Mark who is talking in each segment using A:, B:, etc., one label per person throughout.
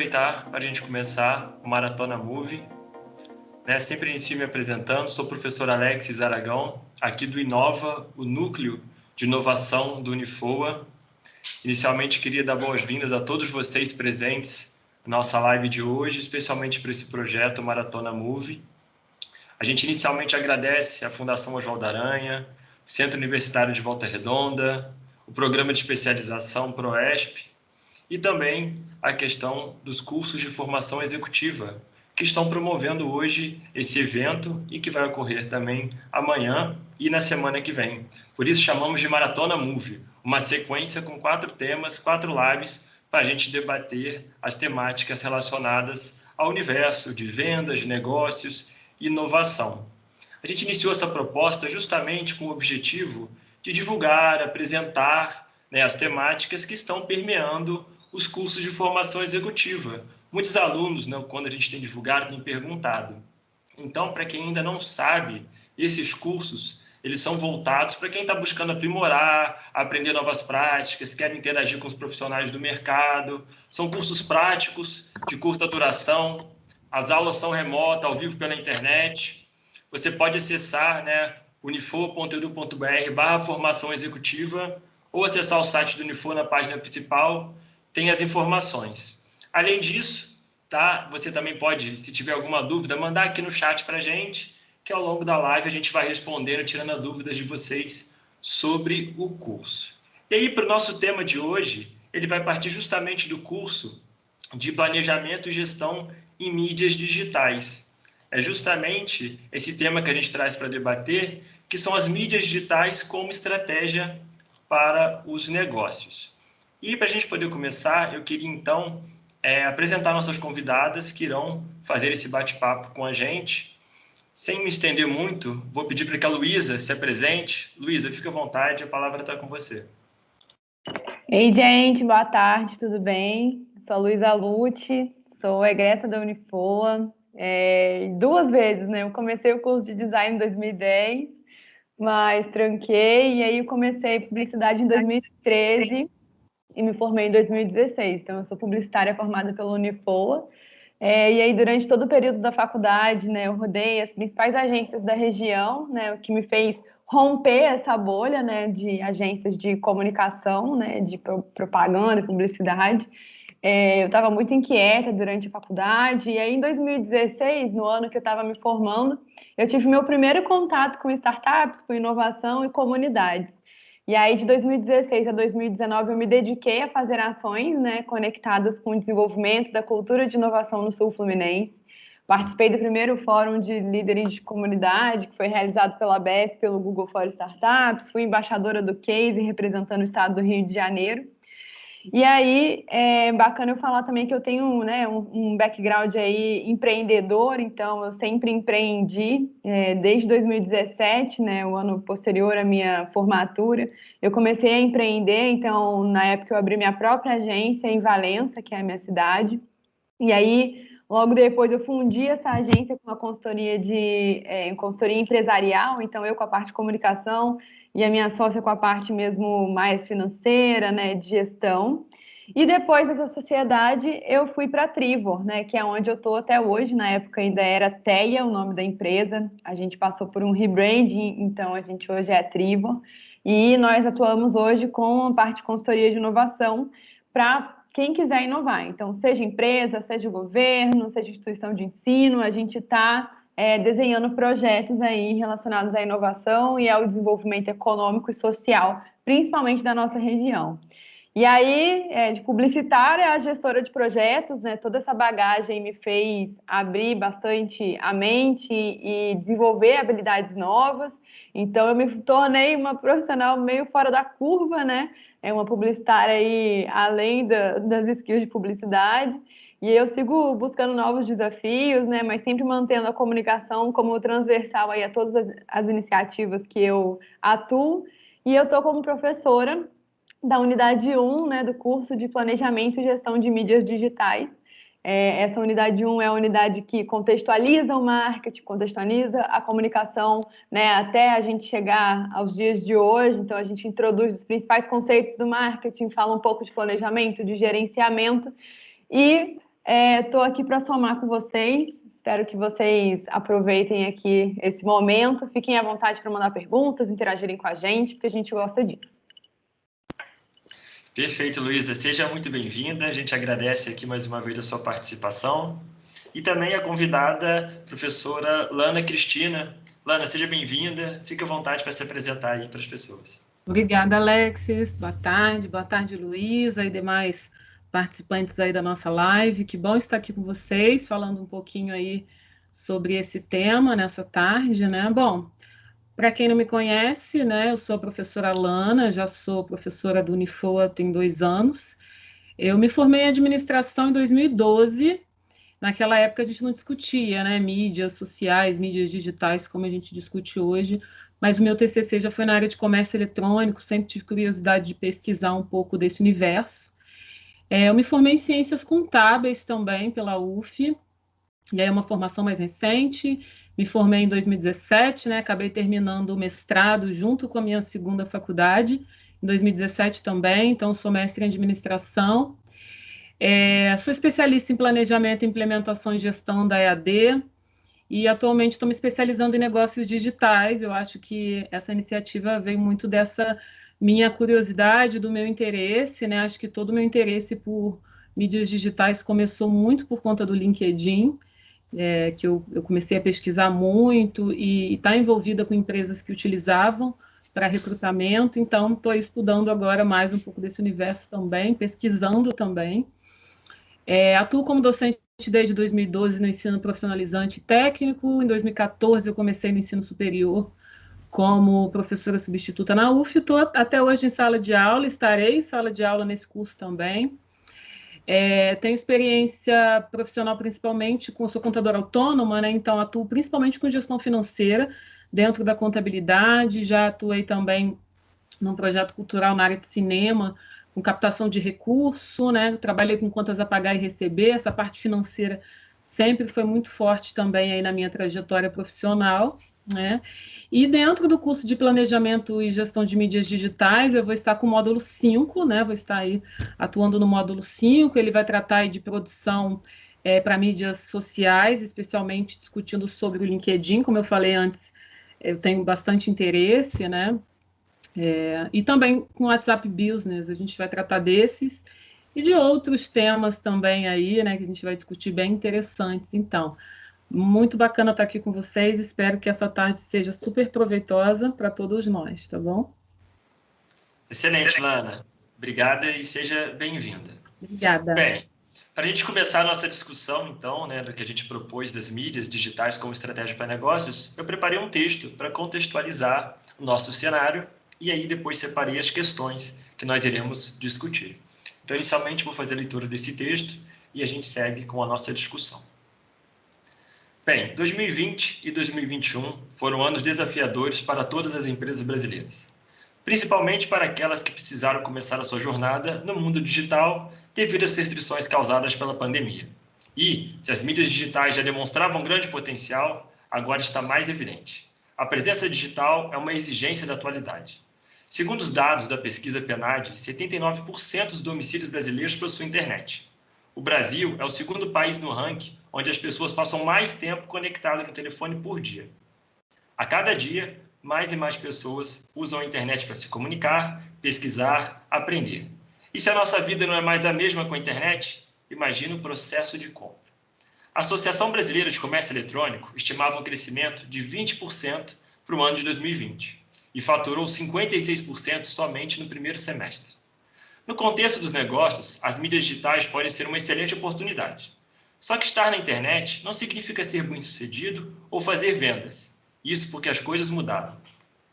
A: aproveitar para a gente começar o Maratona Move. Sempre inicio me apresentando, sou o professor Alexis Aragão, aqui do Inova, o núcleo de inovação do Unifoa. Inicialmente, queria dar boas-vindas a todos vocês presentes na nossa live de hoje, especialmente para esse projeto Maratona Move. A gente inicialmente agradece a Fundação Oswaldo Aranha, o Centro Universitário de Volta Redonda, o Programa de Especialização PROESP e também a questão dos cursos de formação executiva, que estão promovendo hoje esse evento e que vai ocorrer também amanhã e na semana que vem. Por isso chamamos de Maratona Move, uma sequência com 4 temas, 4 lives, para a gente debater as temáticas relacionadas ao universo de vendas, de negócios e inovação. A gente iniciou essa proposta justamente com o objetivo de divulgar, apresentar as temáticas que estão permeando os cursos de formação executiva. Muitos alunos, quando a gente tem divulgado, têm perguntado. Então, para quem ainda não sabe, esses cursos, eles são voltados para quem está buscando aprimorar, aprender novas práticas, quer interagir com os profissionais do mercado. São cursos práticos, de curta duração. As aulas são remotas, ao vivo pela internet. Você pode acessar unifoa.edu.br/formação executiva ou acessar o site do Unifoa na página principal, tem as informações. Além disso, você também pode, se tiver alguma dúvida, mandar aqui no chat para a gente, que ao longo da live a gente vai respondendo, tirando as dúvidas de vocês sobre o curso. E aí, para o nosso tema de hoje, ele vai partir justamente do curso de Planejamento e Gestão em Mídias Digitais. É justamente esse tema que a gente traz para debater, que são as mídias digitais como estratégia para os negócios. E para a gente poder começar, eu queria então apresentar nossas convidadas que irão fazer esse bate-papo com a gente. Sem me estender muito, vou pedir para que a Luísa se apresente. Luísa, fica à vontade, a palavra está com você.
B: Ei, gente, boa tarde, tudo bem? Sou a Luísa Lute, sou egressa da Unifoa, 2 vezes, né? Eu comecei o curso de design em 2010, mas tranquei, e aí eu comecei publicidade em 2013 e me formei em 2016. Então, eu sou publicitária formada pela Unifoa. E aí, durante todo o período da faculdade, né, eu rodei as principais agências da região, né, o que me fez romper essa bolha, né, de agências de comunicação, né, de propaganda e publicidade. Eu estava muito inquieta durante a faculdade, e aí em 2016, no ano que eu estava me formando, eu tive meu primeiro contato com startups, com inovação e comunidades. E aí, de 2016 a 2019, eu me dediquei a fazer ações, né, conectadas com o desenvolvimento da cultura de inovação no Sul Fluminense. Participei do primeiro fórum de líderes de comunidade, que foi realizado pela ABS, pelo Google for Startups. Fui embaixadora do Case, representando o estado do Rio de Janeiro. E aí, é bacana eu falar também que eu tenho, né, um background aí empreendedor, então eu sempre empreendi, desde 2017, né, o ano posterior à minha formatura, eu comecei a empreender. Então na época eu abri minha própria agência em Valença, que é a minha cidade, e aí logo depois eu fundi essa agência com uma consultoria consultoria empresarial, então eu com a parte de comunicação e a minha sócia com a parte mesmo mais financeira, né, de gestão. E depois dessa sociedade eu fui para a Trivor, né, que é onde eu estou até hoje. Na época ainda era Teia, o nome da empresa. A gente passou por um rebranding, então a gente hoje é Trivor. E nós atuamos hoje com a parte de consultoria de inovação para quem quiser inovar. Então, seja empresa, seja governo, seja instituição de ensino, a gente está desenhando projetos aí relacionados à inovação e ao desenvolvimento econômico e social, principalmente da nossa região. E aí, de publicitária a gestora de projetos, né, toda essa bagagem me fez abrir bastante a mente e desenvolver habilidades novas. Então, eu me tornei uma profissional meio fora da curva, né? Uma publicitária aí além das skills de publicidade. E eu sigo buscando novos desafios, né, mas sempre mantendo a comunicação como transversal aí a todas as iniciativas que eu atuo. E eu estou como professora da unidade 1, né, do curso de Planejamento e Gestão de Mídias Digitais. Essa unidade 1 é a unidade que contextualiza o marketing, contextualiza a comunicação, né, até a gente chegar aos dias de hoje. Então, a gente introduz os principais conceitos do marketing, fala um pouco de planejamento, de gerenciamento, e Estou aqui para somar com vocês. Espero que vocês aproveitem aqui esse momento. Fiquem à vontade para mandar perguntas, interagirem com a gente, porque a gente gosta disso.
A: Perfeito, Luísa. Seja muito bem-vinda. A gente agradece aqui mais uma vez a sua participação. E também a convidada, professora Lana Cristina. Lana, seja bem-vinda. Fique à vontade para se apresentar aí para as pessoas.
C: Obrigada, Alexis. Boa tarde, Luísa e demais participantes aí da nossa live. Que bom estar aqui com vocês, falando um pouquinho aí sobre esse tema nessa tarde, né? Bom, para quem não me conhece, né, eu sou a professora Lana, já sou professora do Unifoa tem 2 anos. Eu me formei em administração em 2012. Naquela época a gente não discutia, né, mídias sociais, mídias digitais, como a gente discute hoje, mas o meu TCC já foi na área de comércio eletrônico, sempre tive curiosidade de pesquisar um pouco desse universo. Eu me formei em ciências contábeis também pela UF, e aí é uma formação mais recente. Me formei em 2017, né, acabei terminando o mestrado junto com a minha segunda faculdade, em 2017 também, então sou mestre em administração. Sou especialista em planejamento, implementação e gestão da EAD e atualmente estou me especializando em negócios digitais. Eu acho que essa iniciativa veio muito dessa minha curiosidade, do meu interesse, né? Acho que todo o meu interesse por mídias digitais começou muito por conta do LinkedIn, que eu comecei a pesquisar muito e estar envolvida com empresas que utilizavam para recrutamento. Então, estou estudando agora mais um pouco desse universo também, pesquisando também. Atuo como docente desde 2012 no ensino profissionalizante e técnico. Em 2014 eu comecei no ensino superior como professora substituta na UF. Estou até hoje em sala de aula, estarei em sala de aula nesse curso também. Tenho experiência profissional principalmente sou contadora autônoma, né? Então atuo principalmente com gestão financeira dentro da contabilidade. Já atuei também num projeto cultural na área de cinema, com captação de recurso, né? Trabalhei com contas a pagar e receber, essa parte financeira sempre foi muito forte também aí na minha trajetória profissional, né? E dentro do curso de planejamento e gestão de mídias digitais, eu vou estar com o módulo 5, né? Vou estar aí atuando no módulo 5, ele vai tratar aí de produção para mídias sociais, especialmente discutindo sobre o LinkedIn, como eu falei antes, eu tenho bastante interesse, né? E também com o WhatsApp Business, a gente vai tratar desses e de outros temas também aí, né, que a gente vai discutir bem interessantes. Então, muito bacana estar aqui com vocês, espero que essa tarde seja super proveitosa para todos nós, tá bom?
A: Excelente, Lana. Obrigada e seja bem-vinda.
C: Obrigada.
A: Bem, para a gente começar a nossa discussão, então, né, do que a gente propôs das mídias digitais como estratégia para negócios, eu preparei um texto para contextualizar o nosso cenário e aí depois separei as questões que nós iremos discutir. Então, inicialmente, vou fazer a leitura desse texto e a gente segue com a nossa discussão. Bem, 2020 e 2021 foram anos desafiadores para todas as empresas brasileiras, principalmente para aquelas que precisaram começar a sua jornada no mundo digital devido às restrições causadas pela pandemia. E, se as mídias digitais já demonstravam grande potencial, agora está mais evidente. A presença digital é uma exigência da atualidade. Segundo os dados da pesquisa PNAD, 79% dos domicílios brasileiros possuem internet. O Brasil é o segundo país no ranking onde as pessoas passam mais tempo conectadas no telefone por dia. A cada dia, mais e mais pessoas usam a internet para se comunicar, pesquisar, aprender. E se a nossa vida não é mais a mesma com a internet, imagina o processo de compra. A Associação Brasileira de Comércio Eletrônico estimava um crescimento de 20% para o ano de 2020 e faturou 56% somente no primeiro semestre. No contexto dos negócios, as mídias digitais podem ser uma excelente oportunidade. Só que estar na internet não significa ser bem-sucedido ou fazer vendas. Isso porque as coisas mudaram.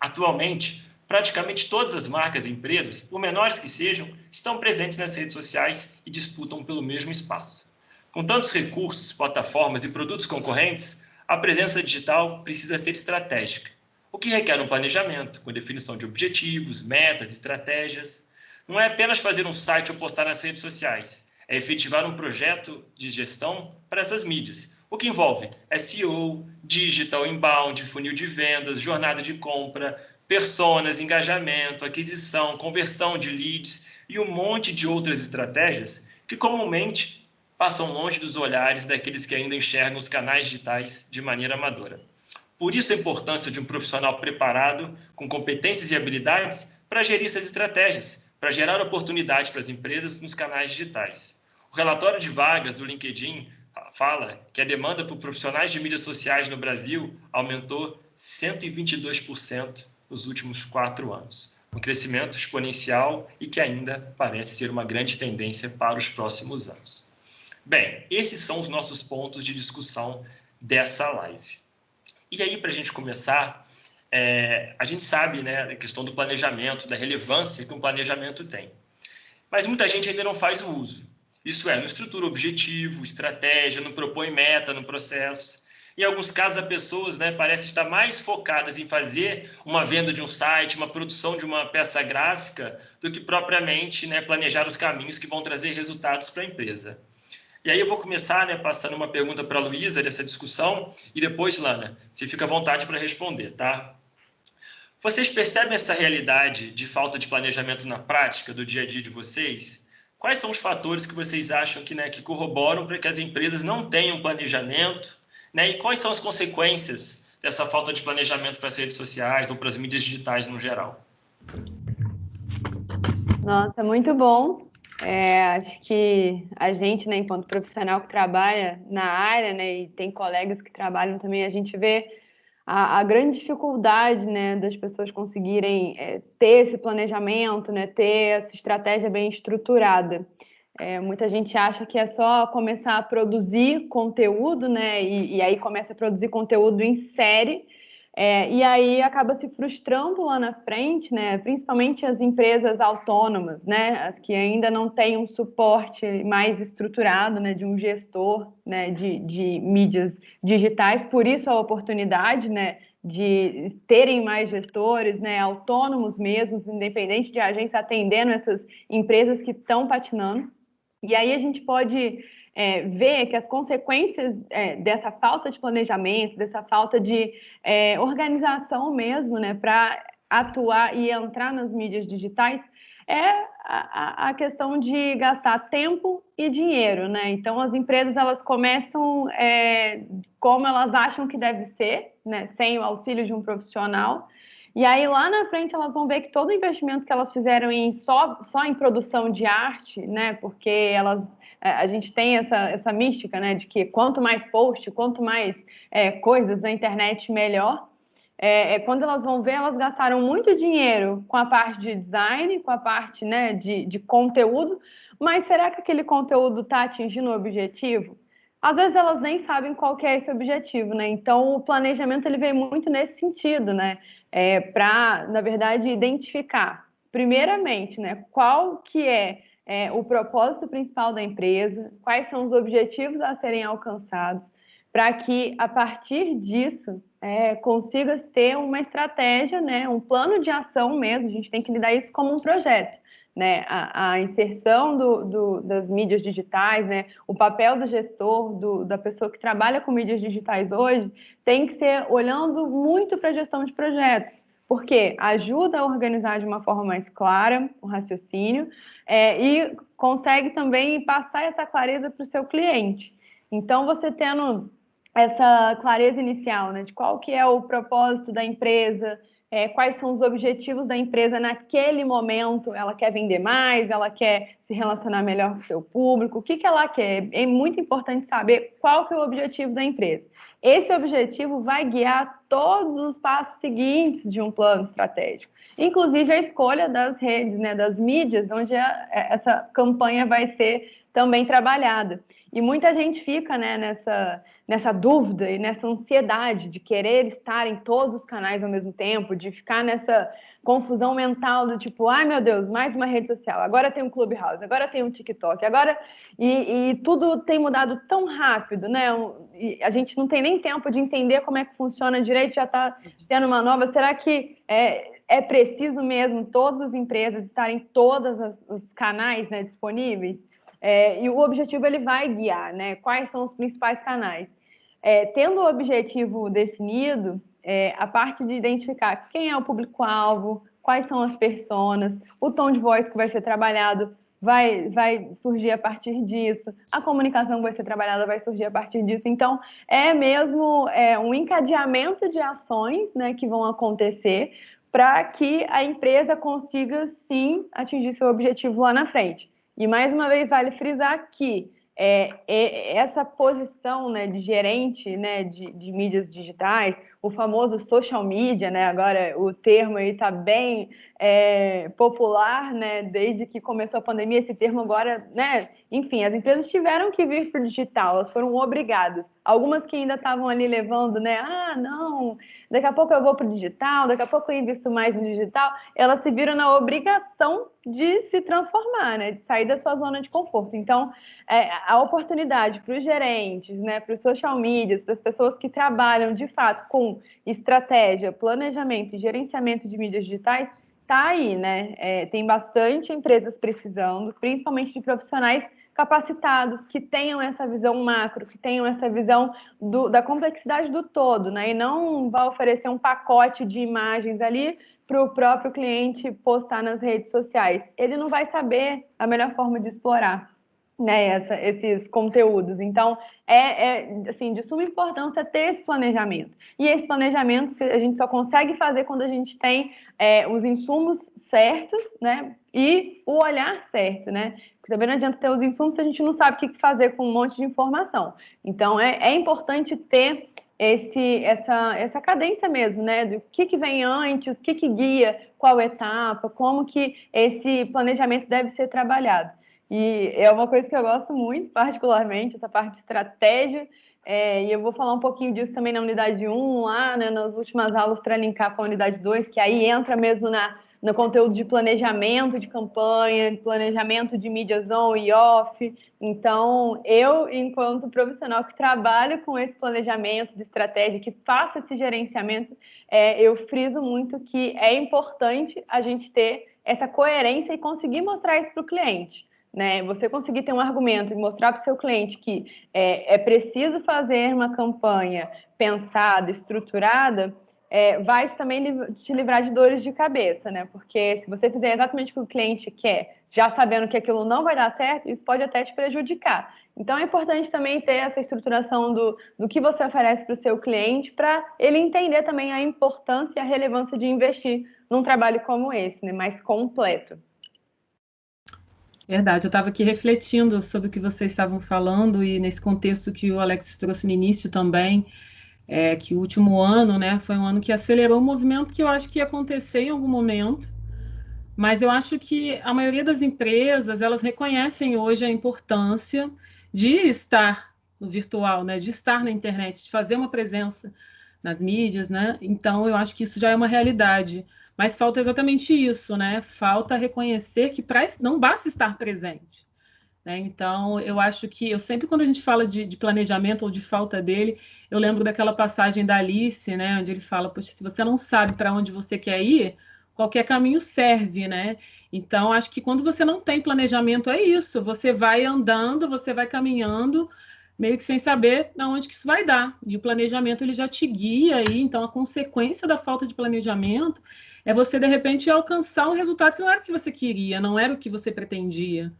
A: Atualmente, praticamente todas as marcas e empresas, por menores que sejam, estão presentes nas redes sociais e disputam pelo mesmo espaço. Com tantos recursos, plataformas e produtos concorrentes, a presença digital precisa ser estratégica, o que requer um planejamento, com definição de objetivos, metas, estratégias. Não é apenas fazer um site ou postar nas redes sociais, é efetivar um projeto de gestão para essas mídias, o que envolve SEO, digital inbound, funil de vendas, jornada de compra, personas, engajamento, aquisição, conversão de leads e um monte de outras estratégias que comumente passam longe dos olhares daqueles que ainda enxergam os canais digitais de maneira amadora. Por isso a importância de um profissional preparado, com competências e habilidades para gerir essas estratégias, para gerar oportunidades para as empresas nos canais digitais. O relatório de vagas do LinkedIn fala que a demanda por profissionais de mídias sociais no Brasil aumentou 122% nos últimos 4 anos. Um crescimento exponencial e que ainda parece ser uma grande tendência para os próximos anos. Bem, esses são os nossos pontos de discussão dessa live. E aí, para a gente começar, a gente sabe, né, a questão do planejamento, da relevância que um planejamento tem. Mas muita gente ainda não faz o uso. Isso é, não estrutura objetivo, estratégia, não propõe meta no processo. Em alguns casos, as pessoas, né, parecem estar mais focadas em fazer uma venda de um site, uma produção de uma peça gráfica, do que propriamente, né, planejar os caminhos que vão trazer resultados para a empresa. E aí eu vou começar, né, passando uma pergunta para a Luísa dessa discussão, e depois, Lana, você fica à vontade para responder, tá? Vocês percebem essa realidade de falta de planejamento na prática do dia a dia de vocês? Quais são os fatores que vocês acham que, né, que corroboram para que as empresas não tenham planejamento, né, e quais são as consequências dessa falta de planejamento para as redes sociais ou para as mídias digitais no geral?
B: Nossa, muito bom. Acho que a gente, né, enquanto profissional que trabalha na área, né, e tem colegas que trabalham também, a gente vê a grande dificuldade, né, das pessoas conseguirem ter esse planejamento, né, ter essa estratégia bem estruturada. Muita gente acha que é só começar a produzir conteúdo, né, e aí começa a produzir conteúdo em série, e aí acaba se frustrando lá na frente, né? Principalmente as empresas autônomas, né? As que ainda não têm um suporte mais estruturado, né? De um gestor, né? De mídias digitais. Por isso a oportunidade, né? De terem mais gestores, né? Autônomos mesmos, independente de agência, atendendo essas empresas que estão patinando. E aí a gente pode ver que as consequências dessa falta de planejamento, dessa falta de organização mesmo, né, para atuar e entrar nas mídias digitais, é a questão de gastar tempo e dinheiro, né? Então as empresas elas começam como elas acham que deve ser, né, sem o auxílio de um profissional. E aí, lá na frente, elas vão ver que todo o investimento que elas fizeram só em produção de arte, né? Porque a gente tem essa mística, né? De que quanto mais post, quanto mais coisas na internet, melhor. Quando elas vão ver, elas gastaram muito dinheiro com a parte de design, com a parte, né, de conteúdo, mas será que aquele conteúdo está atingindo o objetivo? Às vezes elas nem sabem qual que é esse objetivo, né? Então, o planejamento ele vem muito nesse sentido, né? Para, na verdade, identificar, primeiramente, né, qual que é o propósito principal da empresa, quais são os objetivos a serem alcançados, para que, a partir disso, consiga ter uma estratégia, né, um plano de ação mesmo, a gente tem que lidar isso como um projeto. Né, a inserção das mídias digitais, né, o papel do gestor, da pessoa que trabalha com mídias digitais hoje, tem que ser olhando muito para a gestão de projetos, porque ajuda a organizar de uma forma mais clara o raciocínio e consegue também passar essa clareza para o seu cliente. Então, você tendo essa clareza inicial, né, de qual que é o propósito da empresa, quais são os objetivos da empresa naquele momento, ela quer vender mais, ela quer se relacionar melhor com o seu público, o que ela quer? É muito importante saber qual que é o objetivo da empresa. Esse objetivo vai guiar todos os passos seguintes de um plano estratégico, inclusive a escolha das redes, né, das mídias, onde essa campanha vai ser também trabalhada. E muita gente fica, né, nessa dúvida e nessa ansiedade de querer estar em todos os canais ao mesmo tempo, de ficar nessa confusão mental do tipo, ai meu Deus, mais uma rede social, agora tem um Clubhouse, agora tem um TikTok, agora... E tudo tem mudado tão rápido, né? E a gente não tem nem tempo de entender como é que funciona direito, já está tendo uma nova. Será que é preciso mesmo todas as empresas estarem em todos os canais, né, disponíveis? E o objetivo ele vai guiar, né? Quais são os principais canais? Tendo o objetivo definido, a parte de identificar quem é o público-alvo, quais são as personas, o tom de voz que vai ser trabalhado, vai surgir a partir disso, a comunicação que vai ser trabalhada vai surgir a partir disso. Então, é mesmo um encadeamento de ações, né, que vão acontecer para que a empresa consiga, sim, atingir seu objetivo lá na frente. E, mais uma vez, vale frisar que essa posição, né, de gerente, né, de mídias digitais, o famoso social media, né, agora o termo está bem popular, né, desde que começou a pandemia, esse termo agora, né, enfim, as empresas tiveram que vir para o digital, elas foram obrigadas. Algumas que ainda estavam ali levando, né, não, daqui a pouco eu vou para o digital, daqui a pouco eu invisto mais no digital, elas se viram na obrigação de se transformar, né, de sair da sua zona de conforto. Então, a oportunidade para os gerentes, né, para os social medias, para as pessoas que trabalham de fato com estratégia, planejamento e gerenciamento de mídias digitais, está aí, né? Tem bastante empresas precisando, principalmente de profissionais capacitados, que tenham essa visão macro, que tenham essa visão da complexidade do todo, né? E não vai oferecer um pacote de imagens ali para o próprio cliente postar nas redes sociais. Ele não vai saber a melhor forma de explorar, né, esses conteúdos. Então, assim, de suma importância ter esse planejamento. E esse planejamento a gente só consegue fazer quando a gente tem os insumos certos, né, e o olhar certo, né? Porque também não adianta ter os insumos se a gente não sabe o que fazer com um monte de informação. Então, é importante ter essa cadência mesmo, né? Do que vem antes, o que guia, qual etapa, como que esse planejamento deve ser trabalhado. E é uma coisa que eu gosto muito, particularmente, essa parte de estratégia, e eu vou falar um pouquinho disso também na unidade 1, lá, né, nas últimas aulas para linkar com a unidade 2, que aí entra mesmo no conteúdo de planejamento de campanha, de planejamento de mídias on e off. Então, eu, enquanto profissional que trabalho com esse planejamento de estratégia, que faço esse gerenciamento, eu friso muito que é importante a gente ter essa coerência e conseguir mostrar isso para o cliente. Né? Você conseguir ter um argumento e mostrar para o seu cliente que é preciso fazer uma campanha pensada, estruturada, vai também te livrar de dores de cabeça, né? Porque se você fizer exatamente o que o cliente quer, já sabendo que aquilo não vai dar certo, isso pode até te prejudicar. Então é importante também ter essa estruturação do que você oferece para o seu cliente, para ele entender também a importância e a relevância de investir num trabalho como esse, né? Mais completo.
C: Verdade, eu estava aqui refletindo sobre o que vocês estavam falando e nesse contexto que o Alex trouxe no início também, que o último ano, né, foi um ano que acelerou um movimento que eu acho que ia acontecer em algum momento, mas eu acho que a maioria das empresas, elas reconhecem hoje a importância de estar no virtual, né, de estar na internet, de fazer uma presença nas mídias, né? Então eu acho que isso já é uma realidade. Mas falta exatamente isso, né? Falta reconhecer que não basta estar presente. Né? Então, eu acho que sempre quando a gente fala de planejamento ou de falta dele, eu lembro daquela passagem da Alice, né? Onde ele fala, poxa, se você não sabe para onde você quer ir, qualquer caminho serve, né? Então, acho que quando você não tem planejamento, é isso. Você vai andando, você vai caminhando, meio que sem saber aonde que isso vai dar. E o planejamento, ele já te guia aí. Então, a consequência da falta de planejamento é você, de repente, alcançar um resultado que não era o que você queria, não era o que você pretendia.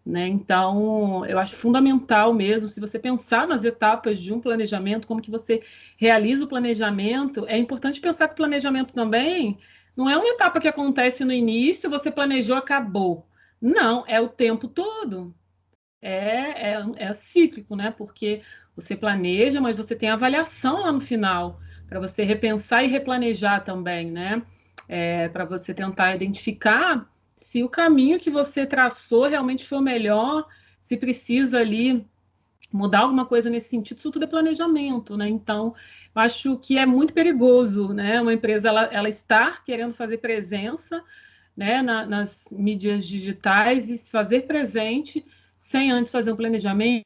C: Né? Então, eu acho fundamental mesmo, se você pensar nas etapas de um planejamento, como que você realiza o planejamento, é importante pensar que o planejamento também não é uma etapa que acontece no início, você planejou, acabou. Não, é o tempo todo. É cíclico, né? Porque você planeja, mas você tem avaliação lá no final, para você repensar e replanejar também, né? Para você tentar identificar se o caminho que você traçou realmente foi o melhor, se precisa ali mudar alguma coisa nesse sentido, isso tudo é planejamento, né? Então, eu acho que é muito perigoso, né? Uma empresa ela estar querendo fazer presença, né, nas mídias digitais e se fazer presente sem antes fazer um planejamento,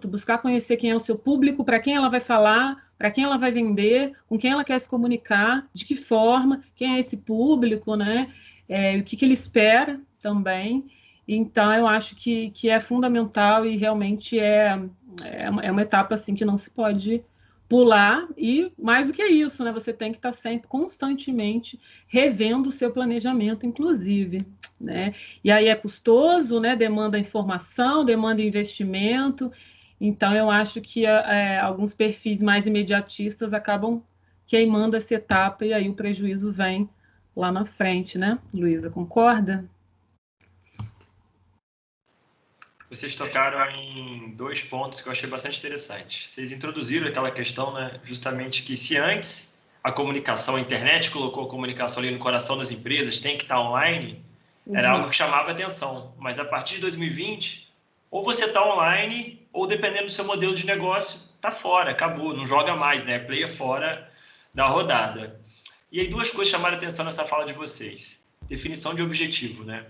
C: buscar conhecer quem é o seu público, para quem ela vai falar, para quem ela vai vender, com quem ela quer se comunicar, de que forma, quem é esse público, né? O que ele espera também. Então, eu acho que é fundamental e realmente é uma etapa assim que não se pode pular, e mais do que isso, né? Você tem que estar sempre constantemente revendo o seu planejamento, inclusive. né? E aí é custoso, né? Demanda informação, demanda investimento. Então, eu acho que alguns perfis mais imediatistas acabam queimando essa etapa e aí o prejuízo vem lá na frente, né? Luísa, concorda?
A: Vocês tocaram em dois pontos que eu achei bastante interessantes. Vocês introduziram aquela questão, né, justamente que se antes a comunicação, a internet colocou a comunicação ali no coração das empresas, tem que estar online, era algo que chamava atenção. Mas a partir de 2020, ou você está online, ou dependendo do seu modelo de negócio, está fora, acabou, não joga mais, né? Play fora da rodada. E aí duas coisas chamaram a atenção nessa fala de vocês. Definição de objetivo, né?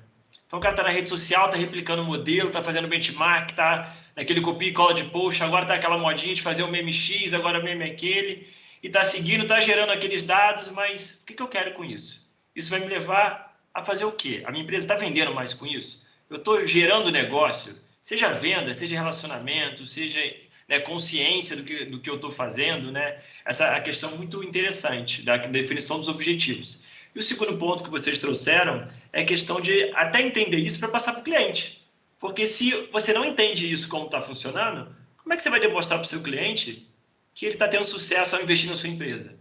A: Então o cara está na rede social, está replicando o modelo, está fazendo benchmark, está naquele copia e cola de post, agora está aquela modinha de fazer o meme X, agora o meme aquele, e está seguindo, está gerando aqueles dados, mas o que eu quero com isso? Isso vai me levar a fazer o quê? A minha empresa está vendendo mais com isso? Eu estou gerando negócio, seja venda, seja relacionamento, seja, né, consciência do que eu estou fazendo, né? Essa é a questão muito interessante da definição dos objetivos. E o segundo ponto que vocês trouxeram é a questão de até entender isso para passar para o cliente. Porque se você não entende isso como está funcionando, como é que você vai demonstrar para o seu cliente que ele está tendo sucesso ao investir na sua empresa?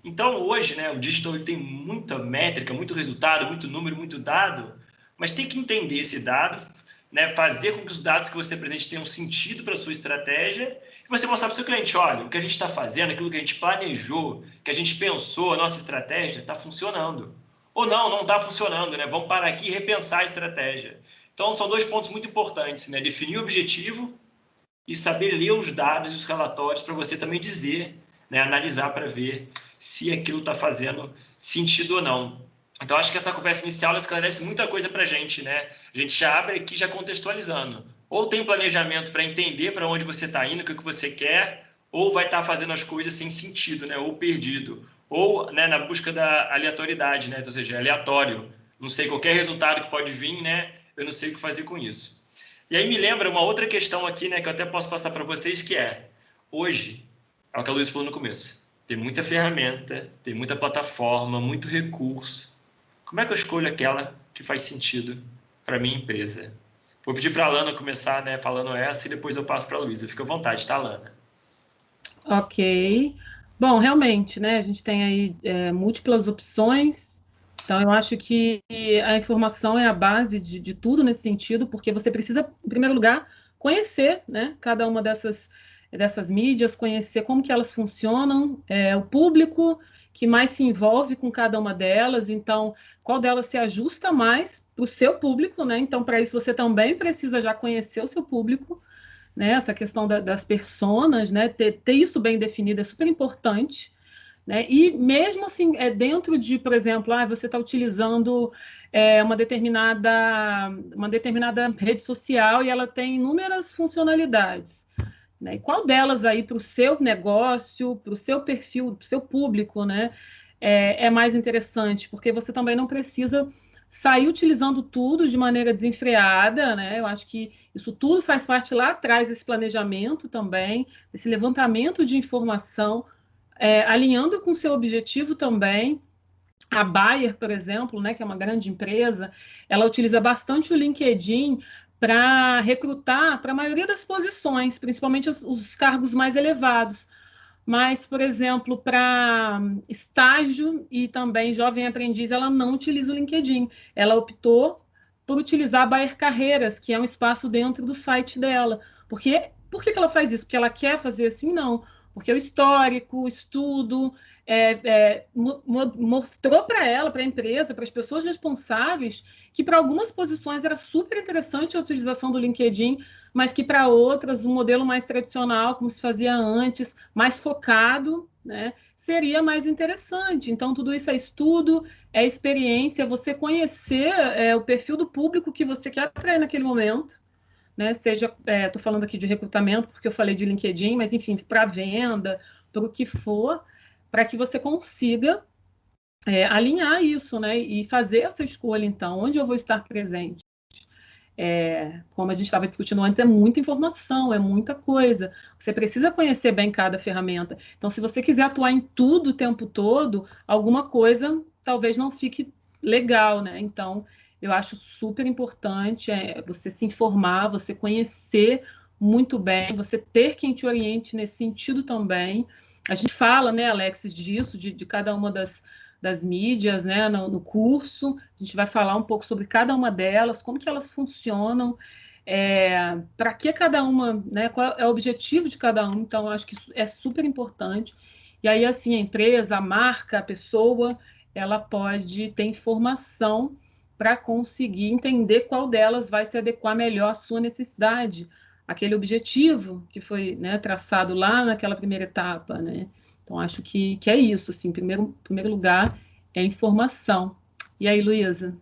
A: Então, hoje, né, o digital ele tem muita métrica, muito resultado, muito número, muito dado, mas tem que entender esse dado, né, fazer com que os dados que você apresente tenham sentido para a sua estratégia e você mostrar para o seu cliente, olha, o que a gente está fazendo, aquilo que a gente planejou, que a gente pensou, a nossa estratégia está funcionando. Ou não está funcionando, né? Vamos parar aqui e repensar a estratégia. Então, são dois pontos muito importantes, né? Definir o objetivo e saber ler os dados e os relatórios para você também dizer, né, analisar para ver se aquilo está fazendo sentido ou não. Então, acho que essa conversa inicial esclarece muita coisa para a gente, né? A gente já abre aqui já contextualizando. Ou tem planejamento para entender para onde você está indo, o que você quer, ou vai estar fazendo as coisas sem sentido, né? Ou perdido. Ou, né, na busca da aleatoriedade, né? Ou seja, é aleatório. Não sei qualquer resultado que pode vir, né? Eu não sei o que fazer com isso. E aí me lembra uma outra questão aqui, né? Que eu até posso passar para vocês, que é, hoje, é o que a Luísa falou no começo, tem muita ferramenta, tem muita plataforma, muito recurso. Como é que eu escolho aquela que faz sentido para a minha empresa? Vou pedir para a Lana começar, né, falando essa e depois eu passo para a Luísa. Fica à vontade, tá, Lana?
C: Ok. Bom, realmente, né, a gente tem aí múltiplas opções, então eu acho que a informação é a base de tudo nesse sentido, porque você precisa, em primeiro lugar, conhecer, né, cada uma dessas mídias, conhecer como que elas funcionam, o público que mais se envolve com cada uma delas, então qual delas se ajusta mais para o seu público, né? Então, para isso você também precisa já conhecer o seu público, né? Essa questão das personas, né? Ter isso bem definido é super importante, né? E mesmo assim, dentro de, por exemplo, você está utilizando uma determinada rede social e ela tem inúmeras funcionalidades, né? E qual delas aí para o seu negócio, para o seu perfil, para o seu público, né? É mais interessante, porque você também não precisa sair utilizando tudo de maneira desenfreada, né? Eu acho que isso tudo faz parte lá atrás desse planejamento também, desse levantamento de informação, alinhando com o seu objetivo também. A Bayer, por exemplo, né, que é uma grande empresa, ela utiliza bastante o LinkedIn para recrutar para a maioria das posições, principalmente os cargos mais elevados. Mas, por exemplo, para estágio e também jovem aprendiz, ela não utiliza o LinkedIn. Ela optou por utilizar a Bayer Carreiras, que é um espaço dentro do site dela. Por que ela faz isso? Porque ela quer fazer assim? Não. Porque o histórico, o estudo, mostrou para ela, para a empresa, para as pessoas responsáveis, que para algumas posições era super interessante a utilização do LinkedIn, mas que para outras, um modelo mais tradicional, como se fazia antes, mais focado, né, seria mais interessante. Então, tudo isso é estudo, é experiência, você conhecer o perfil do público que você quer atrair naquele momento, né? Seja, estou falando aqui de recrutamento, porque eu falei de LinkedIn, mas enfim, para venda, para o que for, para que você consiga alinhar isso, né? E fazer essa escolha, então, onde eu vou estar presente. Como a gente estava discutindo antes, é muita informação, é muita coisa. Você precisa conhecer bem cada ferramenta. Então, se você quiser atuar em tudo o tempo todo, alguma coisa talvez não fique legal, né? Então, eu acho super importante você se informar, você conhecer muito bem, você ter quem te oriente nesse sentido também. A gente fala, né, Alexis, disso, de cada uma das mídias, né, no curso. A gente vai falar um pouco sobre cada uma delas, como que elas funcionam, para que cada uma, né, qual é o objetivo de cada um. Então, eu acho que isso é super importante. E aí, assim, a empresa, a marca, a pessoa, ela pode ter informação para conseguir entender qual delas vai se adequar melhor à sua necessidade, aquele objetivo que foi, né, traçado lá naquela primeira etapa, né? Então, acho que é isso, assim, primeiro lugar é informação. E aí, Luísa?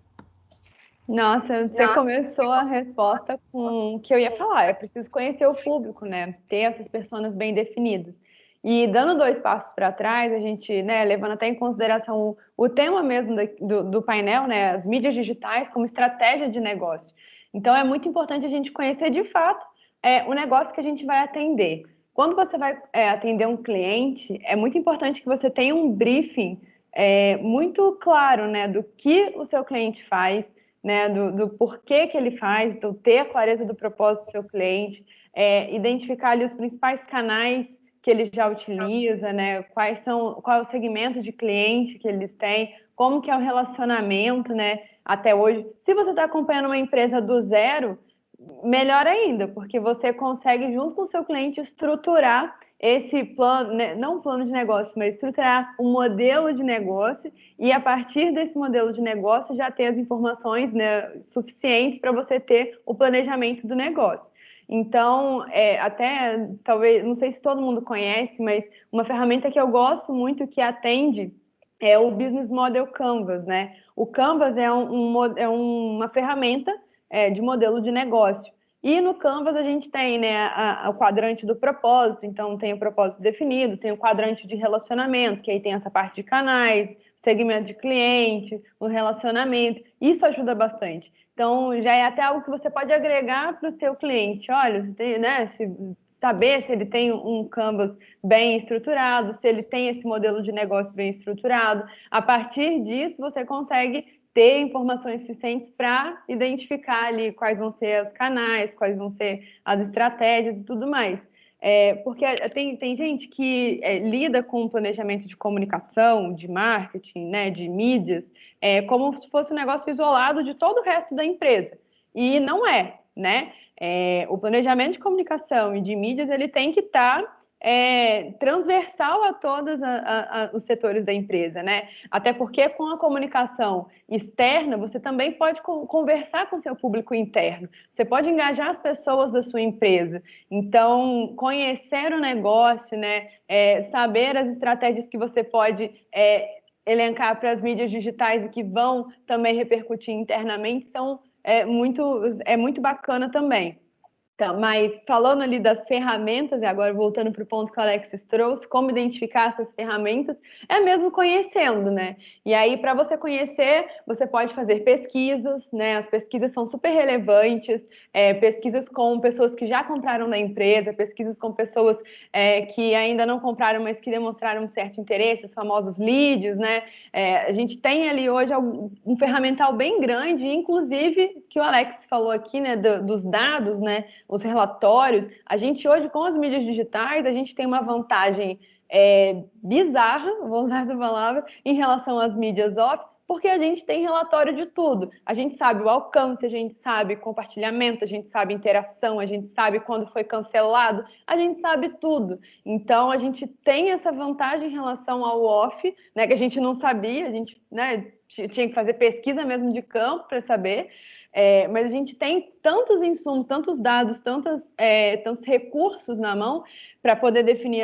B: Nossa, você começou a resposta com o que eu ia falar. É preciso conhecer o público, né? Ter essas personas bem definidas. E dando 2 passos para trás, a gente, né, levando até em consideração o tema mesmo do painel, né, as mídias digitais como estratégia de negócio. Então, é muito importante a gente conhecer de fato o negócio que a gente vai atender. Quando você vai atender um cliente, é muito importante que você tenha um briefing muito claro, né, do que o seu cliente faz, né, do porquê que ele faz, então ter a clareza do propósito do seu cliente, identificar ali os principais canais que ele já utiliza, né, qual é o segmento de cliente que eles têm, como que é o relacionamento, né, até hoje. Se você está acompanhando uma empresa do zero, melhor ainda, porque você consegue, junto com o seu cliente, estruturar esse plano, né, não um plano de negócio, mas estruturar um modelo de negócio e, a partir desse modelo de negócio, já ter as informações, né, suficientes para você ter o planejamento do negócio. Então, até, talvez, não sei se todo mundo conhece, mas uma ferramenta que eu gosto muito que atende é o Business Model Canvas, né? O Canvas é uma ferramenta de modelo de negócio. E no Canvas a gente tem, né, o quadrante do propósito, então tem o propósito definido, tem o quadrante de relacionamento, que aí tem essa parte de canais, segmento de cliente, o relacionamento. Isso ajuda bastante. Então, já é até algo que você pode agregar para o seu cliente. Olha, você tem, né, saber se ele tem um Canvas bem estruturado, se ele tem esse modelo de negócio bem estruturado. A partir disso, você consegue ter informações suficientes para identificar ali quais vão ser os canais, quais vão ser as estratégias e tudo mais. Porque tem gente que lida com o planejamento de comunicação, de marketing, né, de mídias, como se fosse um negócio isolado de todo o resto da empresa. E não é, né? O planejamento de comunicação e de mídias ele tem que estar transversal a todos os setores da empresa, né? Até porque com a comunicação externa, você também pode conversar com seu público interno. Você pode engajar as pessoas da sua empresa. Então, conhecer o negócio, né? Saber as estratégias que você pode elencar para as mídias digitais e que vão também repercutir internamente é muito bacana também. Então, mas falando ali das ferramentas, e agora voltando para o ponto que o Alexis trouxe, como identificar essas ferramentas, é mesmo conhecendo, né? E aí, para você conhecer, você pode fazer pesquisas, né? As pesquisas são super relevantes, pesquisas com pessoas que já compraram da empresa, pesquisas com pessoas que ainda não compraram, mas que demonstraram um certo interesse, os famosos leads, né? A gente tem ali hoje um ferramental bem grande, inclusive, que o Alex falou aqui, né, dos dados, né? Os relatórios, a gente hoje, com as mídias digitais, a gente tem uma vantagem bizarra, vou usar essa palavra, em relação às mídias off, porque a gente tem relatório de tudo. A gente sabe o alcance, a gente sabe compartilhamento, a gente sabe interação, a gente sabe quando foi cancelado, a gente sabe tudo. Então, a gente tem essa vantagem em relação ao off, né, que a gente não sabia, a gente, né, tinha que fazer pesquisa mesmo de campo para saber. Mas a gente tem tantos insumos, tantos dados, tantos recursos na mão para poder definir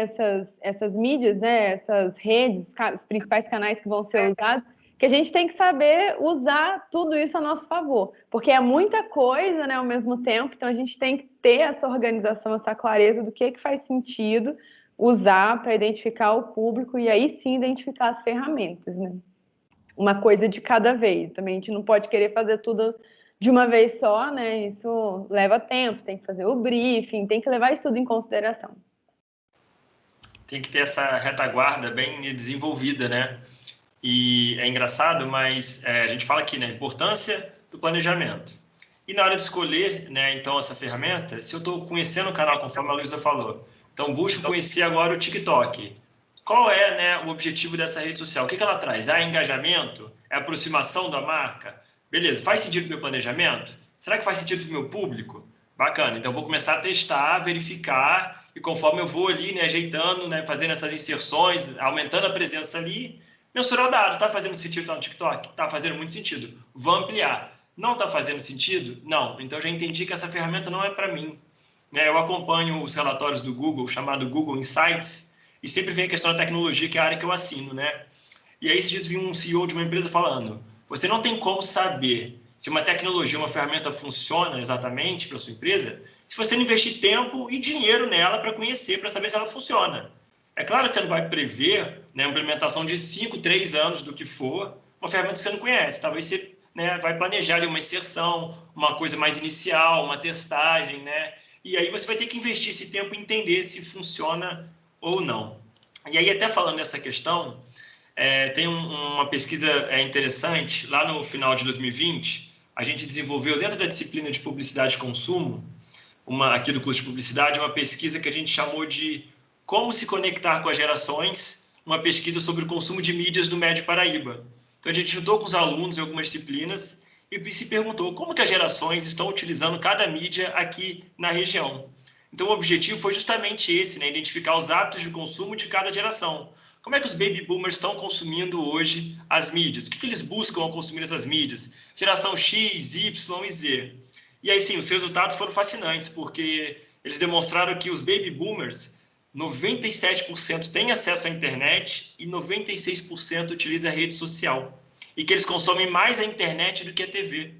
B: essas mídias, né, essas redes, os principais canais que vão ser usados, que a gente tem que saber usar tudo isso a nosso favor, porque é muita coisa, né, ao mesmo tempo, então a gente tem que ter essa organização, essa clareza do que faz sentido usar para identificar o público e aí sim identificar as ferramentas, né? Uma coisa de cada vez, também a gente não pode querer fazer tudo de uma vez só, né? Isso leva tempo, você tem que fazer o briefing, tem que levar isso tudo em consideração.
A: Tem que ter essa retaguarda bem desenvolvida, né? E é engraçado, mas a gente fala aqui, né? A importância do planejamento. E na hora de escolher, né, então, essa ferramenta, se eu estou conhecendo o canal, conforme a Luísa falou, então busco conhecer agora o TikTok. Qual é, né, o objetivo dessa rede social? O que ela traz? Engajamento? É aproximação da marca? Beleza, faz sentido para o meu planejamento? Será que faz sentido para o meu público? Bacana, então eu vou começar a testar, verificar, e conforme eu vou ali, né, ajeitando, né, fazendo essas inserções, aumentando a presença ali, mensurar o dado. Está fazendo sentido estar no TikTok? Está fazendo muito sentido. Vou ampliar. Não está fazendo sentido? Não. Então já entendi que essa ferramenta não é para mim. Eu acompanho os relatórios do Google, chamado Google Insights, e sempre vem a questão da tecnologia, que é a área que eu assino, né? E aí, esses dias, vi um CEO de uma empresa falando: você não tem como saber se uma tecnologia, uma ferramenta funciona exatamente para a sua empresa, se você não investir tempo e dinheiro nela para conhecer, para saber se ela funciona. É claro que você não vai prever, né, a implementação de 5, 3 anos do que for, uma ferramenta que você não conhece. Talvez você, né, vai planejar ali uma inserção, uma coisa mais inicial, uma testagem, né? E aí você vai ter que investir esse tempo em entender se funciona ou não. E aí, até falando dessa questão, tem uma pesquisa interessante. Lá no final de 2020, a gente desenvolveu, dentro da disciplina de publicidade e consumo, aqui do curso de publicidade, uma pesquisa que a gente chamou de Como se conectar com as gerações, uma pesquisa sobre o consumo de mídias do Médio Paraíba. Então, a gente juntou com os alunos em algumas disciplinas e se perguntou como que as gerações estão utilizando cada mídia aqui na região. Então, o objetivo foi justamente esse, né? Identificar os hábitos de consumo de cada geração. Como é que os baby boomers estão consumindo hoje as mídias? O que eles buscam ao consumir essas mídias? Geração X, Y e Z. E aí, sim, os resultados foram fascinantes, porque eles demonstraram que os baby boomers, 97% têm acesso à internet e 96% utiliza a rede social. E que eles consomem mais a internet do que a TV.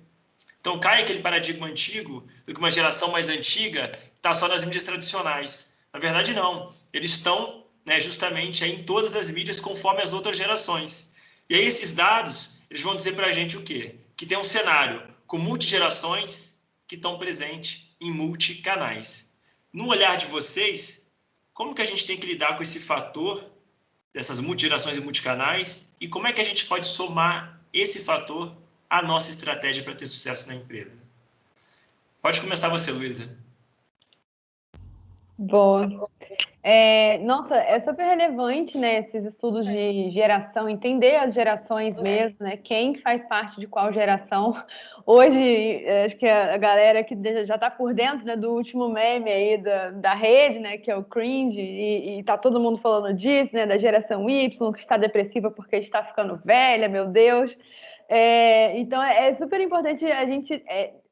A: Então, cai aquele paradigma antigo do que uma geração mais antiga está só nas mídias tradicionais. Na verdade, não. Eles estão, né, justamente aí em todas as mídias conforme as outras gerações. E aí esses dados, eles vão dizer para a gente o quê? Que tem um cenário com multigerações que estão presentes em multicanais. No olhar de vocês, como que a gente tem que lidar com esse fator dessas multigerações e multicanais e como é que a gente pode somar esse fator à nossa estratégia para ter sucesso na empresa? Pode começar você, Luísa.
B: Boa. Nossa, é super relevante, né, esses estudos de geração, entender as gerações mesmo, né, quem faz parte de qual geração. Hoje, acho que a galera que já está por dentro, né, do último meme aí da rede, né, que é o cringe, e tá todo mundo falando disso, né, da geração Y, que está depressiva porque está ficando velha, meu Deus. Então, é super importante a gente